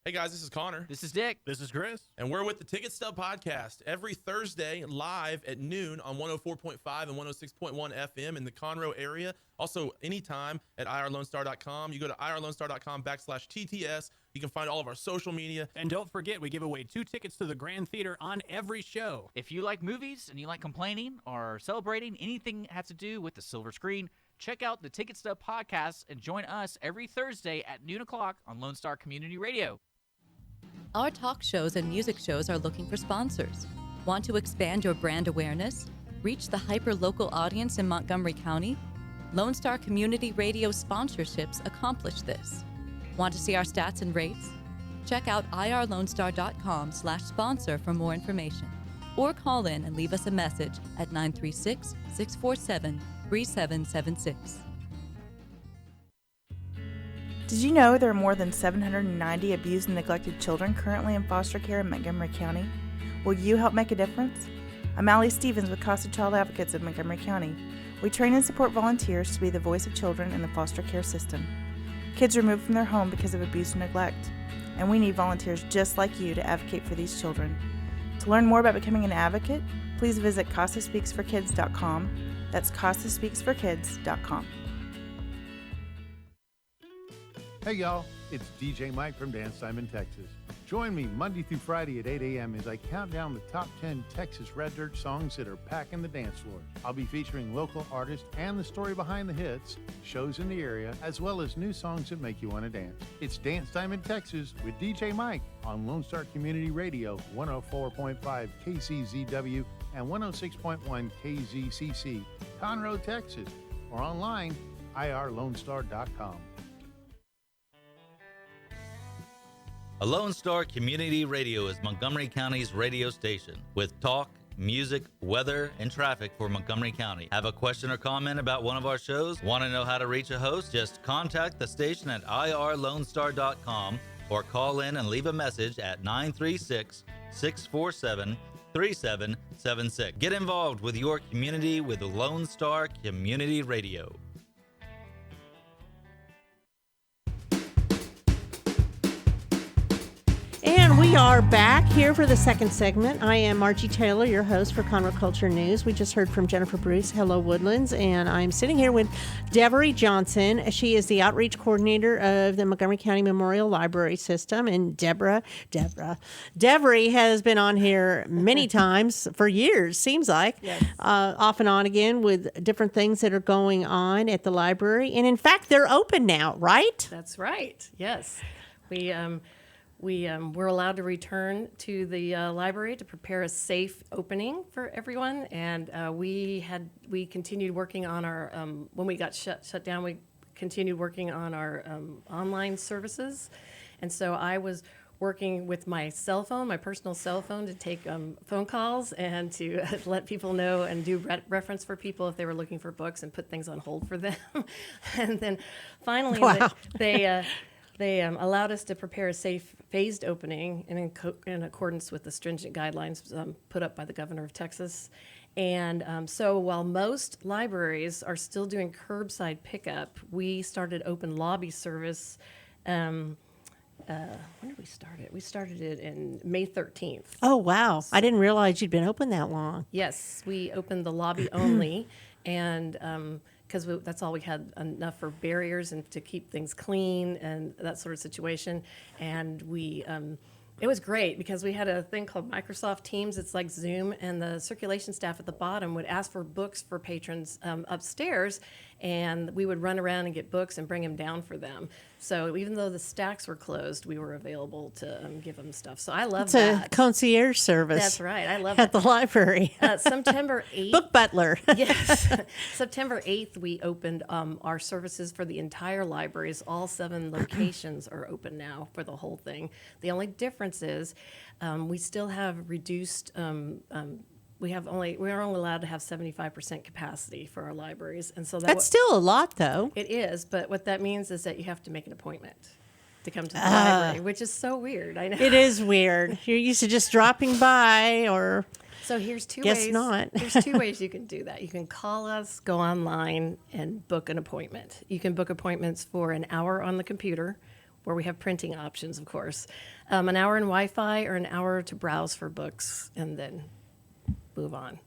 H: Hey guys, this is Connor.
A: This is Dick.
I: This is Chris.
H: And we're with the Ticket Stub Podcast every Thursday live at noon on 104.5 and 106.1 FM in the Conroe area. Also, anytime at irlonestar.com. You go to irlonestar.com/TTS. You can find all of our social media.
I: And don't forget, we give away 2 tickets to the Grand Theater on every show.
A: If you like movies and you like complaining or celebrating anything that has to do with the silver screen, check out the Ticket Stub Podcast and join us every Thursday at noon o'clock on Lone Star Community Radio.
J: Our talk shows and music shows are looking for sponsors. Want to expand your brand awareness? Reach the hyper-local audience in Montgomery County? Lone Star Community Radio sponsorships accomplish this. Want to see our stats and rates? Check out irlonestar.com/sponsor for more information. Or call in and leave us a message at 936-647-3776.
K: Did you know there are more than 790 abused and neglected children currently in foster care in Montgomery County? Will you help make a difference? I'm Allie Stevens with Casa Child Advocates of Montgomery County. We train and support volunteers to be the voice of children in the foster care system. Kids removed from their home because of abuse and neglect, and we need volunteers just like you to advocate for these children. To learn more about becoming an advocate, please visit CasaSpeaksForKids.com. That's CasaSpeaksForKids.com.
L: Hey y'all, it's DJ Mike from Dance Time in Texas. Join me Monday through Friday at 8 a.m. as I count down the top 10 Texas Red Dirt songs that are packing the dance floor. I'll be featuring local artists and the story behind the hits, shows in the area, as well as new songs that make you want to dance. It's Dance Time in Texas with DJ Mike on Lone Star Community Radio, 104.5 KCZW and 106.1 KZCC, Conroe, Texas, or online irlonestar.com.
B: A Lone Star Community Radio is Montgomery County's radio station with talk, music, weather, and traffic for Montgomery County. Have a question or comment about one of our shows? Want to know how to reach a host? Just contact the station at irlonestar.com or call in and leave a message at 936-647-3776. Get involved with your community with Lone Star Community Radio.
C: And we are back here for the second segment. I am Margie Taylor, your host for Conroe Culture News. We just heard from Jennifer Bruse, Hello Woodlands, and I'm sitting here with Devery Johnson. She is the outreach coordinator of the Montgomery County Memorial Library System, and Devery has been on here many times for years, seems like,
M: Yes.
C: Off and on again with different things that are going on at the library. And in fact, they're open now, right?
M: That's right. Yes. We were allowed to return to the library to prepare a safe opening for everyone, and we continued working on our when we got shut down. We continued working on our online services, and so I was working with my cell phone, my personal cell phone, to take phone calls and to let people know and do reference for people if they were looking for books and put things on hold for them. And then finally,
C: Wow.
M: They allowed us to prepare a safe phased opening in accordance with the stringent guidelines put up by the governor of Texas. And so while most libraries are still doing curbside pickup, we started open lobby service. When did we start it? We started it in May 13th.
C: Oh, wow. I didn't realize you'd been open that long.
M: Yes, we opened the lobby only, and because that's all we had enough for barriers and to keep things clean and that sort of situation. And it was great because we had a thing called Microsoft Teams. It's like Zoom, and the circulation staff at the bottom would ask for books for patrons upstairs, and we would run around and get books and bring them down for them. So even though the stacks were closed, we were available to give them stuff. So I love that.
C: It's a concierge service.
M: That's right. I love
C: at the library.
M: September 8th.
C: Book butler.
M: Yes. September 8th, we opened our services for the entire libraries. All 7 locations are open now for the whole thing. The only difference is we still have reduced. We are only allowed to have 75% capacity for our libraries, and so
C: That's still a lot, though.
M: It is, but what that means is that you have to make an appointment to come to the library, which is so weird. I know
C: It is weird. You're used to just dropping by, or
M: so here's two
C: guess
M: ways.
C: not.
M: There's 2 ways you can do that. You can call us, go online, and book an appointment. You can book appointments for an hour on the computer, where we have printing options, of course, an hour in Wi-Fi, or an hour to browse for books, and then move on.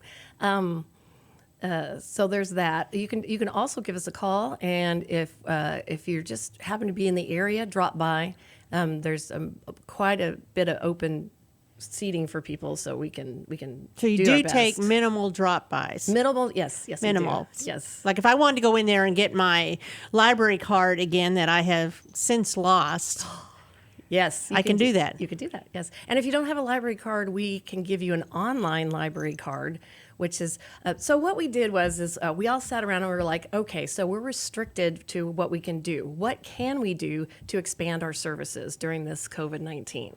M: So there's that. You can also give us a call, and if you just happen to be in the area, drop by. There's quite a bit of open seating for people, so we can.
C: So you do take minimal drop-bys.
M: Minimal, yes,
C: Minimal,
M: we do. Yes.
C: Like if I wanted to go in there and get my library card again that I have since lost.
M: Yes,
C: I can do that.
M: You can do that, yes. And if you don't have a library card, we can give you an online library card, which is, so what we did was we all sat around and we were like, okay, so we're restricted to what we can do. What can we do to expand our services during this COVID-19?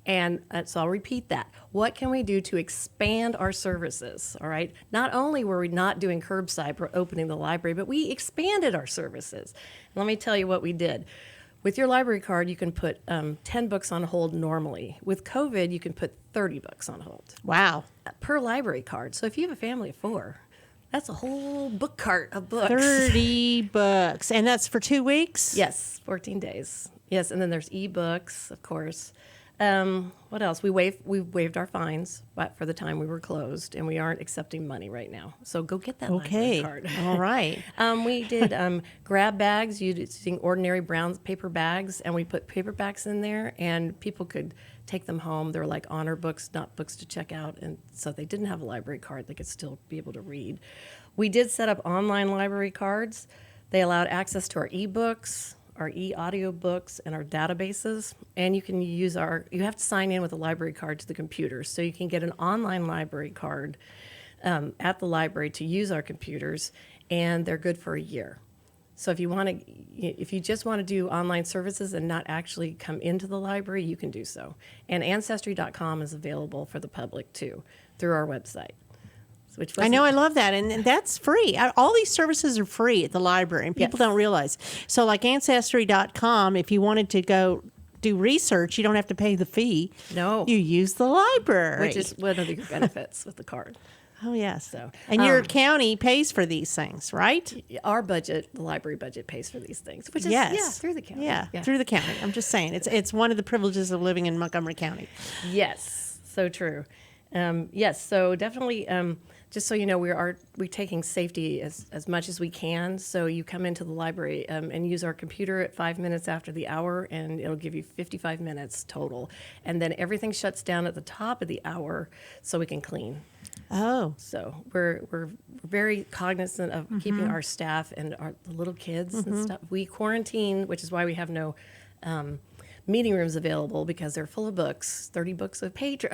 M: And so I'll repeat that. What can we do to expand our services, all right? Not only were we not doing curbside for opening the library, but we expanded our services. Let me tell you what we did. With your library card, you can put 10 books on hold normally. With COVID, you can put 30 books on hold.
C: Wow.
M: Per library card. So if you have a family of 4, that's a whole book cart of books.
C: 30 books. And that's for 2 weeks?
M: Yes, 14 days. Yes, and then there's e-books, of course. What else? We waived our fines, but for the time we were closed, and we aren't accepting money right now. So go get that library card.
C: All right.
M: We did grab bags using ordinary brown paper bags, and we put paperbacks in there, and people could take them home. They were like honor books, not books to check out, and so if they didn't have a library card, they could still be able to read. We did set up online library cards. They allowed access to our e-books, our e-audio books, and our databases, and you can use you have to sign in with a library card to the computer, so you can get an online library card at the library to use our computers, and they're good for a year. So if you just want to do online services and not actually come into the library, you can do so. And Ancestry.com is available for the public too through our website.
C: I know, I love that, and that's free. All these services are free at the library, and people don't realize. So like Ancestry.com, if you wanted to go do research, you don't have to pay the fee.
M: No.
C: You use the library.
M: Which is one of your benefits with the card.
C: Oh, yes.
M: So,
C: and your county pays for these things, right?
M: Our budget, the library budget, pays for these things, which is through the county.
C: Yeah, through the county. I'm just saying, it's one of the privileges of living in Montgomery County.
M: Yes, so true. Yes, so definitely. Just so you know, we're taking safety as much as we can. So you come into the library and use our computer at 5 minutes after the hour, and it'll give you 55 minutes total. And then everything shuts down at the top of the hour so we can clean.
C: Oh.
M: So we're very cognizant of keeping our staff and the little kids and stuff. We quarantine, which is why we have no meeting rooms available, because they're full of books, 30 books a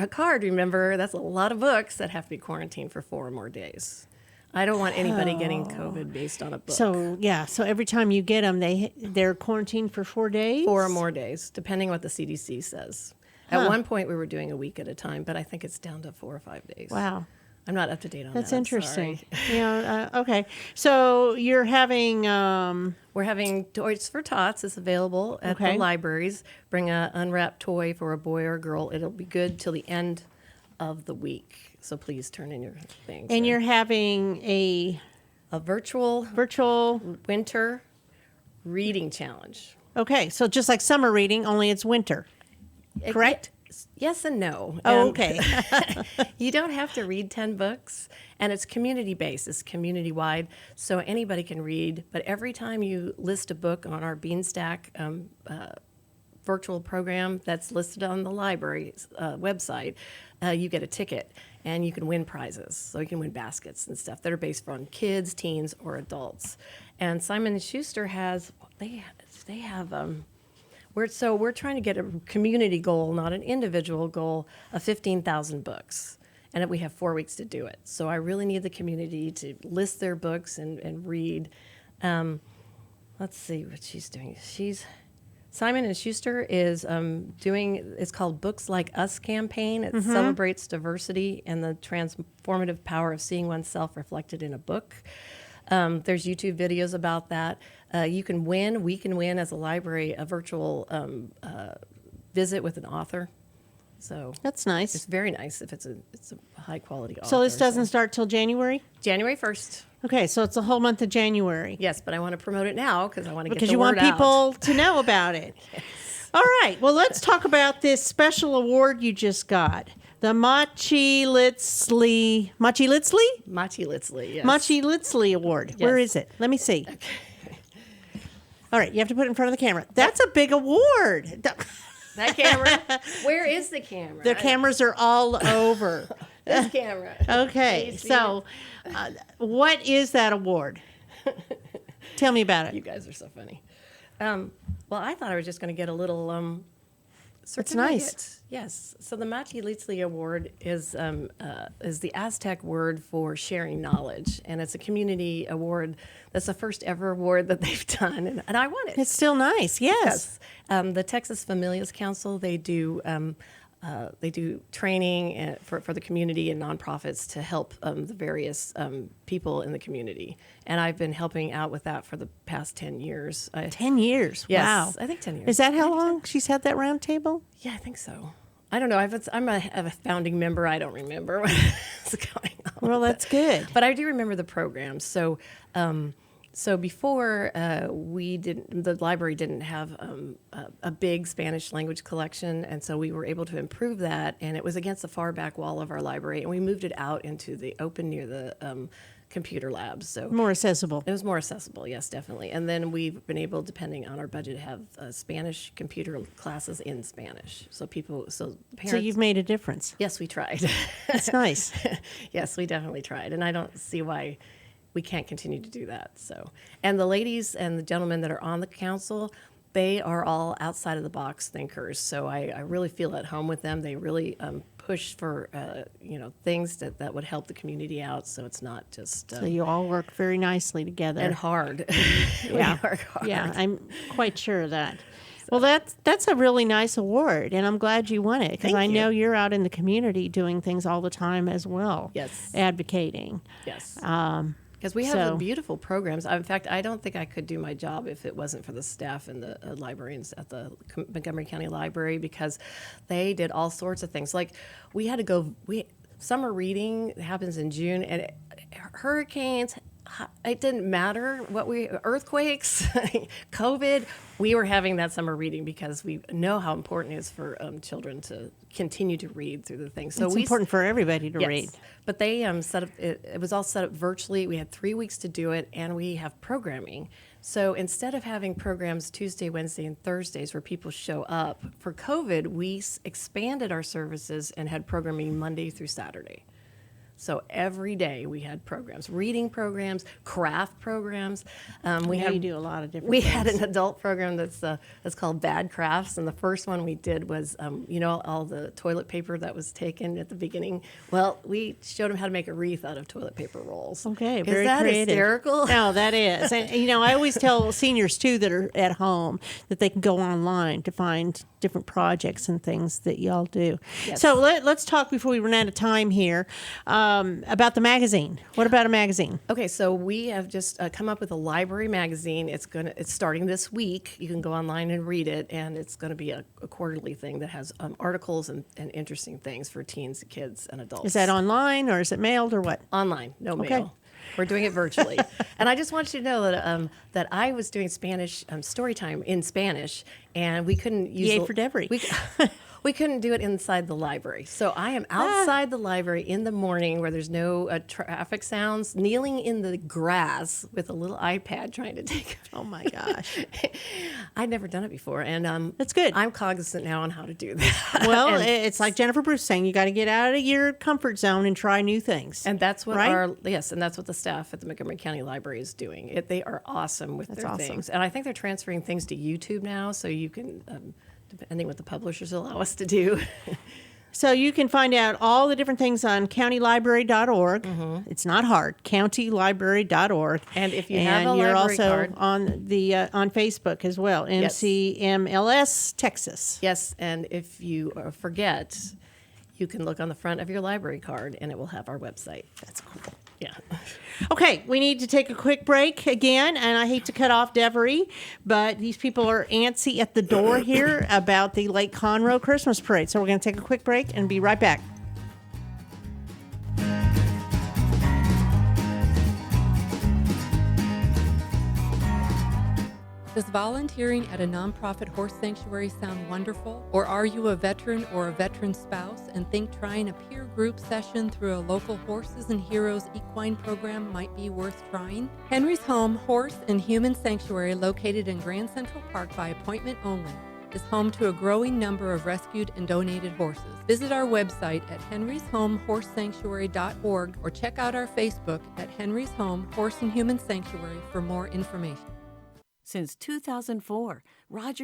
M: card, remember? That's a lot of books that have to be quarantined for 4 or more days. I don't want anybody getting COVID based on a book.
C: So every time you get them, they're quarantined for 4 days?
M: 4 or more days, depending what the CDC says. At one point, we were doing a week at a time, but I think it's down to 4 or 5 days.
C: Wow.
M: I'm not up to date on that.
C: That's interesting. Okay. So you're having...
M: We're having Toys for Tots is available at the libraries. Bring an unwrapped toy for a boy or a girl. It'll be good till the end of the week. So please turn in your things.
C: And you're having a
M: virtual winter reading challenge.
C: Okay. So just like summer reading, only it's winter. Correct?
M: Yes and no.
C: Oh, okay.
M: You don't have to read 10 books, and it's community-based. It's community-wide, so anybody can read. But every time you list a book on our Beanstack virtual program that's listed on the library's website, you get a ticket, and you can win prizes. So you can win baskets and stuff that are based on kids, teens, or adults. And Simon & Schuster has, they have... We're trying to get a community goal, not an individual goal, of 15,000 books. And we have 4 weeks to do it. So I really need the community to list their books and read. Let's see what she's doing. Simon & Schuster is doing, it's called Books Like Us campaign. It celebrates diversity and the transformative power of seeing oneself reflected in a book. There's YouTube videos about that. We can win as a library a virtual visit with an author. So
C: that's nice.
M: It's very nice if it's a high quality author.
C: So this doesn't start till January?
M: January 1st.
C: Okay, so it's the whole month of January.
M: Yes, but I want to promote it now because I want to get the
C: Because you
M: word
C: want people
M: out.
C: to know about it.
M: Yes.
C: All right, well, let's talk about this special award you just got. The Machi Litzley, yes. Machi Litzley Award.
M: Yes.
C: Where is it? Let me see. Okay. All right, you have to put it in front of the camera. That's a big award.
M: That camera? Where is the camera?
C: The cameras are all over.
M: This camera.
C: Okay, so what is that award? Tell me about it.
M: You guys are so funny. Well, I thought I was just going to get a little
C: It's nice.
M: Yes. So the Machi Litzley Award is the Aztec word for sharing knowledge, and it's a community award. That's the first ever award that they've done, and I won it.
C: It's still nice. Yes.
M: The Texas Familias Council, they do training for the community and nonprofits to help the various people in the community. And I've been helping out with that for the past 10 years.
C: 10 years?
M: Yes,
C: Wow.
M: I think 10 years.
C: Is that how long she's had that round table?
M: Yeah, I think so. I don't know. I'm a founding member. I don't remember what's going on.
C: Well, that's good.
M: But I do remember the program. So before the library didn't have a big Spanish language collection, and so we were able to improve that, and it was against the far back wall of our library, and we moved it out into the open near the computer labs. So
C: more accessible.
M: It was more accessible, yes, definitely. And then we've been able, depending on our budget, to have Spanish computer classes in Spanish. So parents. So
C: you've made a difference.
M: Yes, we tried.
C: That's nice.
M: Yes, we definitely tried, and I don't see why we can't continue to do that. So, and the ladies and the gentlemen that are on the council, they are all outside of the box thinkers. So I really feel at home with them. They really push for things that would help the community out, so it's not just
C: So you all work very nicely together.
M: and hard.
C: Yeah.
M: We work hard.
C: Yeah, I'm quite sure of that. Well, that's a really nice award, and I'm glad you won it because
M: Thank
C: I know
M: you.
C: you're out in the community doing things all the time as well.
M: Yes.
C: Advocating.
M: Yes. Because we have
C: so-
M: the beautiful programs. In fact, I don't think I could do my job if it wasn't for the staff and the librarians at the Montgomery County Library, because they did all sorts of things. Like we had to go. Summer reading happens in June, and hurricanes. It didn't matter earthquakes, COVID. We were having that summer reading because we know how important it is for children to continue to read through the things. So
C: It's important for everybody to
M: Yes.
C: read.
M: But they set up, it was all set up virtually. We had 3 weeks to do it, and we have programming. So instead of having programs Tuesday, Wednesday, and Thursdays where people show up, for COVID, we expanded our services and had programming Monday through Saturday. So every day we had programs, reading programs, craft programs.
C: You do a lot of different
M: We
C: things.
M: had an adult program that's called Bad Crafts, and the first one we did was, all the toilet paper that was taken at the beginning. Well, we showed them how to make a wreath out of toilet paper rolls.
C: Okay, very
M: Is that
C: creative.
M: hysterical?
C: No, that is. And, I always tell seniors, too, that are at home that they can go online to find different projects and things that y'all do.
M: Yes.
C: So let's talk before we run out of time here about the magazine. What about a magazine?
M: Okay, so we have just come up with a library magazine. It's starting this week. You can go online and read it, and it's going to be a quarterly thing that has articles and interesting things for teens, kids, and adults.
C: Is that online or is it mailed or what?
M: Online, no
C: Okay.
M: mail. We're doing it virtually. And I just want you to know that I was doing Spanish story time in Spanish, and we couldn't use
C: Yay for Devery.
M: We couldn't do it inside the library. So I am outside the library in the morning where there's no traffic sounds, kneeling in the grass with a little iPad trying to take.
C: Oh my gosh.
M: I'd never done it before. And
C: that's good.
M: I'm cognizant now on how to do that.
C: Well,
M: And-
C: it's like Jennifer Bruse saying, you got to get out of your comfort zone and try new things.
M: And that's what
C: right?
M: and that's what the staff at the Montgomery County Library is doing. They are awesome with
C: That's
M: their
C: awesome.
M: things. And I think they're transferring things to YouTube now, so you can, depending what the publishers allow us to do.
C: So you can find out all the different things on countylibrary.org. It's not hard, countylibrary.org.
M: And if you have a
C: you're
M: library
C: also
M: card-
C: on the on Facebook as well,
M: Yes.
C: MCMLS Texas.
M: Yes, and if you forget, you can look on the front of your library card, and it will have our website.
C: That's cool.
M: Yeah.
C: Okay, we need to take a quick break again, and I hate to cut off Devery, but these people are antsy at the door here about the Lake Conroe Christmas Parade. So we're going to take a quick break and be right back.
N: Does volunteering at a nonprofit horse sanctuary sound wonderful? Or are you a veteran or a veteran spouse and think trying a peer group session through a local Horses and Heroes equine program might be worth trying? Henry's Home Horse and Human Sanctuary, located in Grand Central Park by appointment only, is home to a growing number of rescued and donated horses. Visit our website at henryshomehorsesanctuary.org or check out our Facebook at Henry's Home Horse and Human Sanctuary for more information.
F: Since 2004,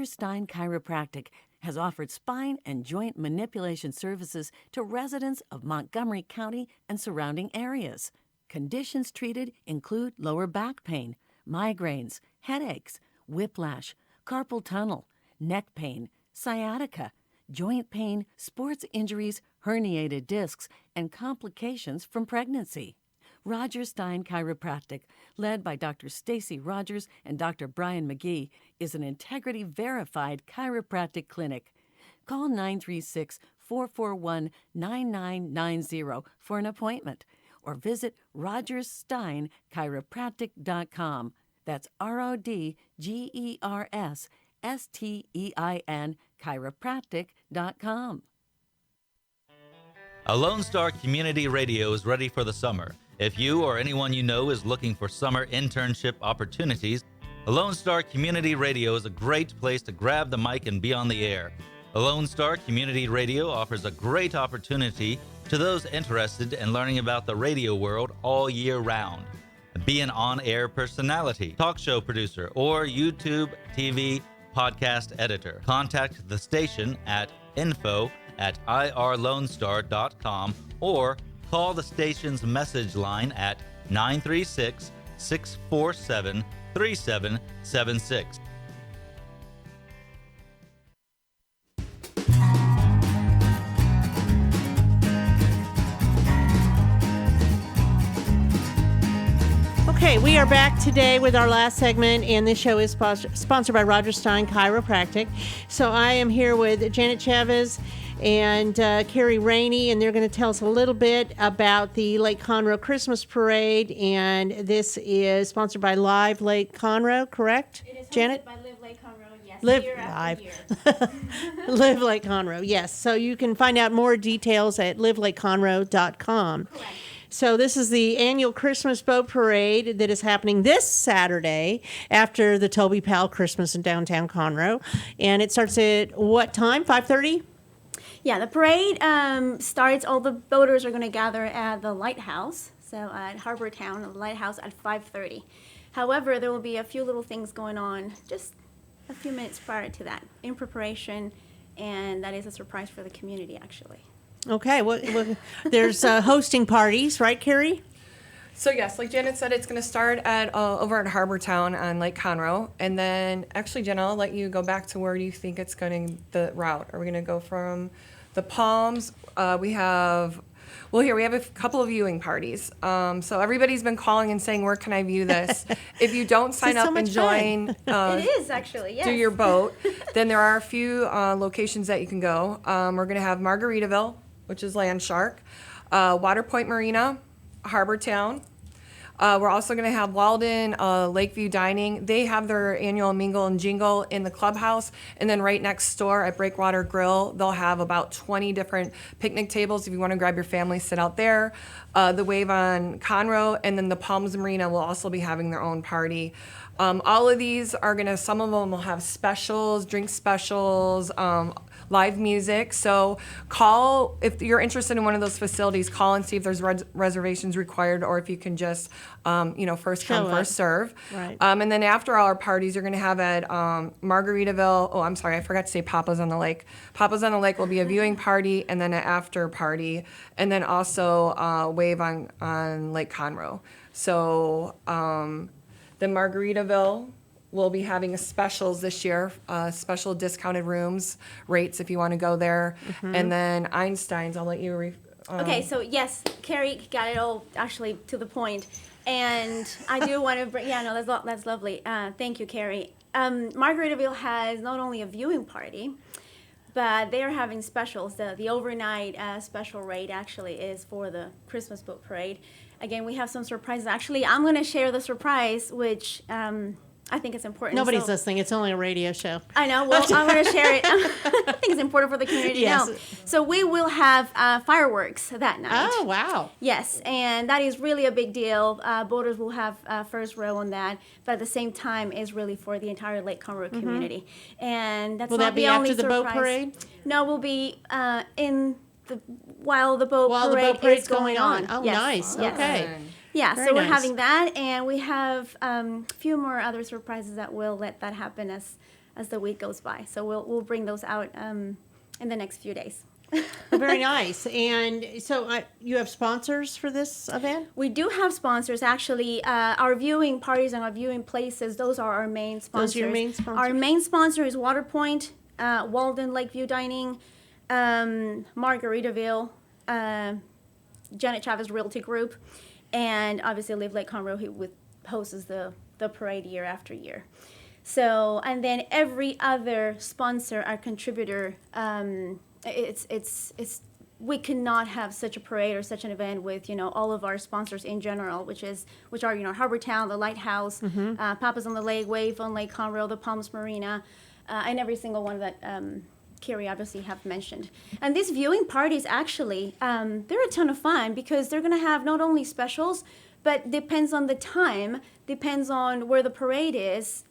F: Stein Chiropractic has offered spine and joint manipulation services to residents of Montgomery County and surrounding areas. Conditions treated include lower back pain, migraines, headaches, whiplash, carpal tunnel, neck pain, sciatica, joint pain, sports injuries, herniated discs, and complications from pregnancy. Stein Chiropractic, led by Dr. Stacy Rogers and Dr. Brian McGee, is an integrity-verified chiropractic clinic. Call 936-441-9990 for an appointment, or visit rogerssteinchiropractic.com. That's RODGERSSTEIN chiropractic.com.
B: A Lone Star Community Radio is ready for the summer. If you or anyone you know is looking for summer internship opportunities, a Lone Star Community Radio is a great place to grab the mic and be on the air. A Lone Star Community Radio offers a great opportunity to those interested in learning about the radio world all year round. Be an on-air personality, talk show producer, or YouTube, TV, podcast editor. Contact the station at info at irlonestar.com or call the station's message line at 936-647-3776.
C: Okay, we are back today with our last segment, and this show is sponsored by Roger Stein Chiropractic. So I am here with Janet Chavez and Carrie Rainey, and they're going to tell us a little bit about the Lake Conroe Christmas Parade, and this is sponsored by Live Lake Conroe, correct?
O: It is
C: Janet?
O: by Live Lake Conroe, yes.
C: Live
O: year after
C: Live.
O: year.
C: Live Lake Conroe, yes. So you can find out more details at livelakeconroe.com.
O: Correct.
C: So this is the annual Christmas Boat Parade that is happening this Saturday after the Toby Powell Christmas in downtown Conroe. And it starts at what time, 5:30?
O: Yeah, the parade starts, all the boaters are going to gather at the lighthouse, so at Harbor Town, the lighthouse at 5:30. However, there will be a few little things going on just a few minutes prior to that in preparation, and that is a surprise for the community, actually.
C: Okay, well there's hosting parties, right, Carrie?
P: So yes, like Janet said, it's going to start at over at Harbor Town on Lake Conroe, and then actually, Jen, I'll let you go back to where do you think it's going, the route. Are we going to go from the Palms? We have a couple of viewing parties. So everybody's been calling and saying, where can I view this? If you don't sign up and join,
O: it is actually, yes.
P: do your boat, then there are a few locations that you can go. We're going to have Margaritaville, which is Land Shark, Water Point Marina, Harbor Town. We're also going to have Walden Lakeview Dining. They have their annual Mingle and Jingle in the clubhouse. And then right next door at Breakwater Grill, they'll have about 20 different picnic tables if you want to grab your family, sit out there. The Wave on Conroe, and then the Palms Marina will also be having their own party. All of these are going to, some of them will have specials, drink specials, live music. So call, if you're interested in one of those facilities, call and see if there's reservations required, or if you can just, first come, first serve.
C: Right.
P: And then after all our parties, you're going to have at Margaritaville, oh, I'm sorry, I forgot to say Papa's on the Lake. Papa's on the Lake will be a viewing party and then an after party, and then also Wave on Lake Conroe. So the Margaritaville will be having specials this year, special discounted rooms, rates if you want to go there.
O: Mm-hmm.
P: And then Einstein's, I'll let you
O: Okay, so yes, Carrie got it all actually to the point. And I do want to bring, that's lovely. Thank you, Carrie. Margaritaville has not only a viewing party, but they are having specials. The overnight special rate actually is for the Christmas Boat Parade. Again, we have some surprises. Actually, I'm going to share the surprise, which I think it's important.
C: Nobody's listening. It's only a radio show.
O: I know. Well, I'm going to share it. I think it's important for the community to know. So we will have fireworks that night.
C: Oh, wow.
O: Yes, and that is really a big deal. Boaters will have first row on that, but at the same time, it's really for the entire Lake Conroe community. And that's
C: Will
O: not
C: that be
O: the only
C: after the
O: surprise.
C: boat parade?
O: No, we'll be while the boat
C: While the
O: parade
C: boat parade's
O: is going on.
C: Oh,
O: Yes.
C: nice.
O: Yes.
C: Okay.
O: Yeah,
C: Very
O: so we're
C: nice.
O: having that, and we have a few more other surprises that will let that happen as the week goes by. So we'll bring those out in the next few days.
C: Very nice. And so you have sponsors for this event?
O: We do have sponsors, actually. Our viewing parties and our viewing places, those are our main sponsors.
C: Those are your main sponsors?
O: Our main sponsor is Waterpoint, Walden Lakeview Dining, Margaritaville, Janet Chavez Realty Group, and obviously Live Lake Conroe, who hosts the parade year after year. So, and then every other sponsor, our contributor, we cannot have such a parade or such an event with all of our sponsors in general, which are Harbor Town, the Lighthouse, Papa's on the Lake, Wave on Lake Conroe, the Palms Marina, and every single one that Carrie obviously have mentioned. And these viewing parties actually, they're a ton of fun because they're going to have not only specials, but depends on the time, depends on where the parade is.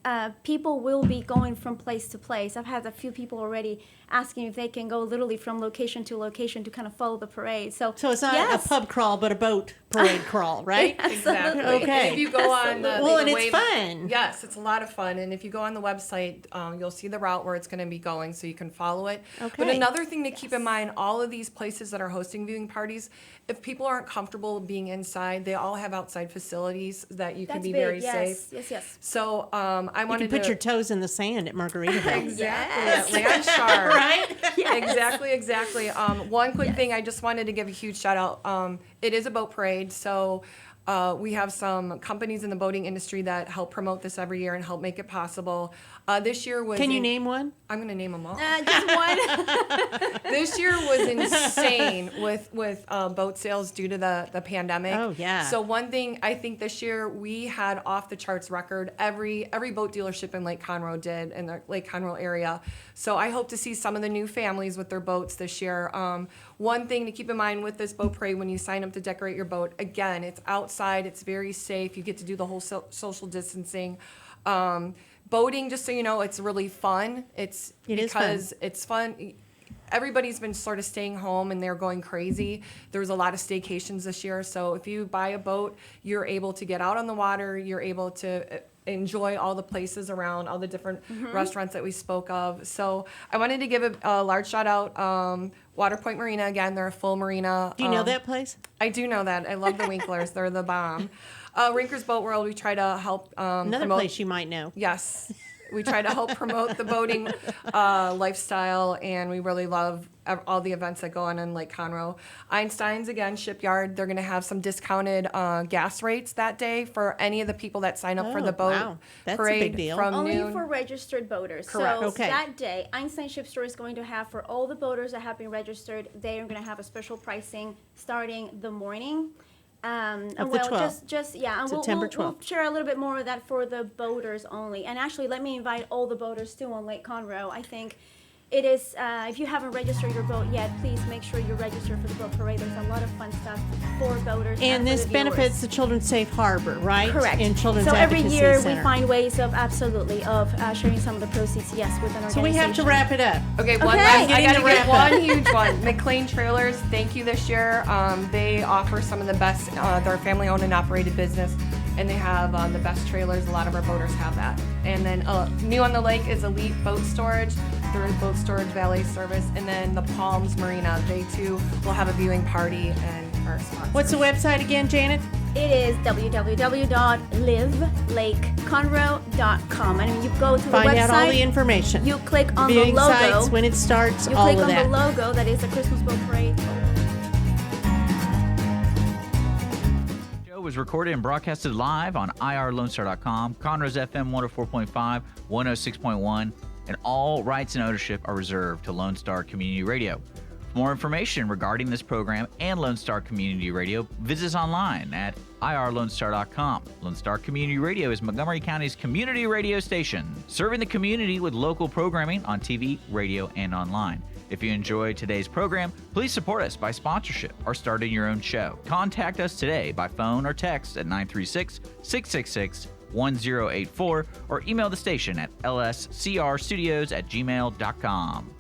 O: People will be going from place to place. I've had a few people already asking if they can go literally from location to location to kind of follow the parade. So
C: it's not a pub crawl, but a boat parade crawl, right?
P: Exactly.
C: Okay.
P: And if you go on the
C: and it's
P: wave,
C: fun.
P: Yes, it's a lot of fun. And if you go on the website, you'll see the route where it's going to be going, so you can follow it.
C: Okay.
P: But another thing to keep in mind, all of these places that are hosting viewing parties, if people aren't comfortable being inside, they all have outside facilities that you can be very safe.
O: Yes.
P: So I wanted
C: You can put
P: to
C: your toes in the sand at Margaritaville.
P: Exactly. Land Shark.
C: Right?
P: Yes. Exactly. One quick thing, I just wanted to give a huge shout out. It is a boat parade, so we have some companies in the boating industry that help promote this every year and help make it possible. This year was...
C: Can you name one?
P: I'm going to name them all.
O: Just one.
P: This year was insane with boat sales due to the pandemic.
C: Oh, yeah.
P: So one thing, I think this year we had off the charts record. Every boat dealership in Lake Conroe did, in the Lake Conroe area. So I hope to see some of the new families with their boats this year. One thing to keep in mind with this boat parade, when you sign up to decorate your boat, again, it's outside, it's very safe. You get to do the whole social distancing. Boating, just so you know, it's really fun. It's fun. Everybody's been sort of staying home and they're going crazy. There's a lot of staycations this year. So if you buy a boat, you're able to get out on the water. You're able to enjoy all the places around, all the different restaurants that we spoke of. So I wanted to give a large shout out. Water Point Marina, again, they're a full marina.
C: Do you know that place?
P: I do know that. I love the Winklers. They're the bomb. Rinker's Boat World, we try to help
C: Another
P: promote,
C: place you might know.
P: Yes. We try to help promote the boating lifestyle, and we really love all the events that go on in Lake Conroe. Einstein's, again, Shipyard, they're going to have some discounted gas rates that day for any of the people that sign up for the boat
C: That's
P: parade
C: a big deal.
P: from
O: Only
P: noon.
O: for registered boaters.
P: Correct.
O: So
C: Okay.
O: that day, Einstein Ship Store is going to have, for all the boaters that have been registered, they are going to have a special pricing starting the morning.
C: Of the
O: well,
C: 12th.
O: and
C: September
O: we'll
C: 12th.
O: share a little bit more of that for the boaters only. And actually, let me invite all the boaters too on Lake Conroe. I think it is, if you haven't registered your boat yet, please make sure you register for the boat parade. There's a lot of fun stuff for boaters.
C: And
O: for
C: this
O: the
C: benefits
O: viewers.
C: the Children's Safe Harbor, right?
O: Correct.
C: And Children's
O: so every
C: Advocacy
O: year
C: Center.
O: we find ways of sharing some of the proceeds, yes, with an organization.
C: So we have to wrap it up.
P: Okay, one
O: Okay.
P: last. I
C: Getting
P: gotta
C: to
P: get
C: wrap up.
P: one huge one. McLean Trailers, thank you this year. They offer some of the best. They're a family-owned and operated business, and they have the best trailers. A lot of our boaters have that. And then new on the lake is Elite Boat Storage. They're a boat storage valet service, and then the Palms Marina. They too will have a viewing party and are sponsors.
C: What's the website again, Janet?
O: It is www.livelakeconroe.com. And when you go to the
C: Find
O: website,
C: out all the information.
O: you click on the
C: Viewing
O: logo.
C: sites, when it starts,
O: You
C: all
O: click
C: of
O: on
C: that.
O: the logo that is the Christmas Boat Parade.
A: Show was recorded and broadcasted live on irlonestar.com, Conroe's FM 104.5, 106.1, and all rights and ownership are reserved to Lone Star Community Radio. For more information regarding this program and Lone Star Community Radio, visit us online at irlonestar.com. Lone Star Community Radio is Montgomery County's community radio station, serving the community with local programming on TV, radio, and online. If you enjoyed today's program, please support us by sponsorship or starting your own show. Contact us today by phone or text at 936-666-1084 or email the station at lscrstudios@gmail.com.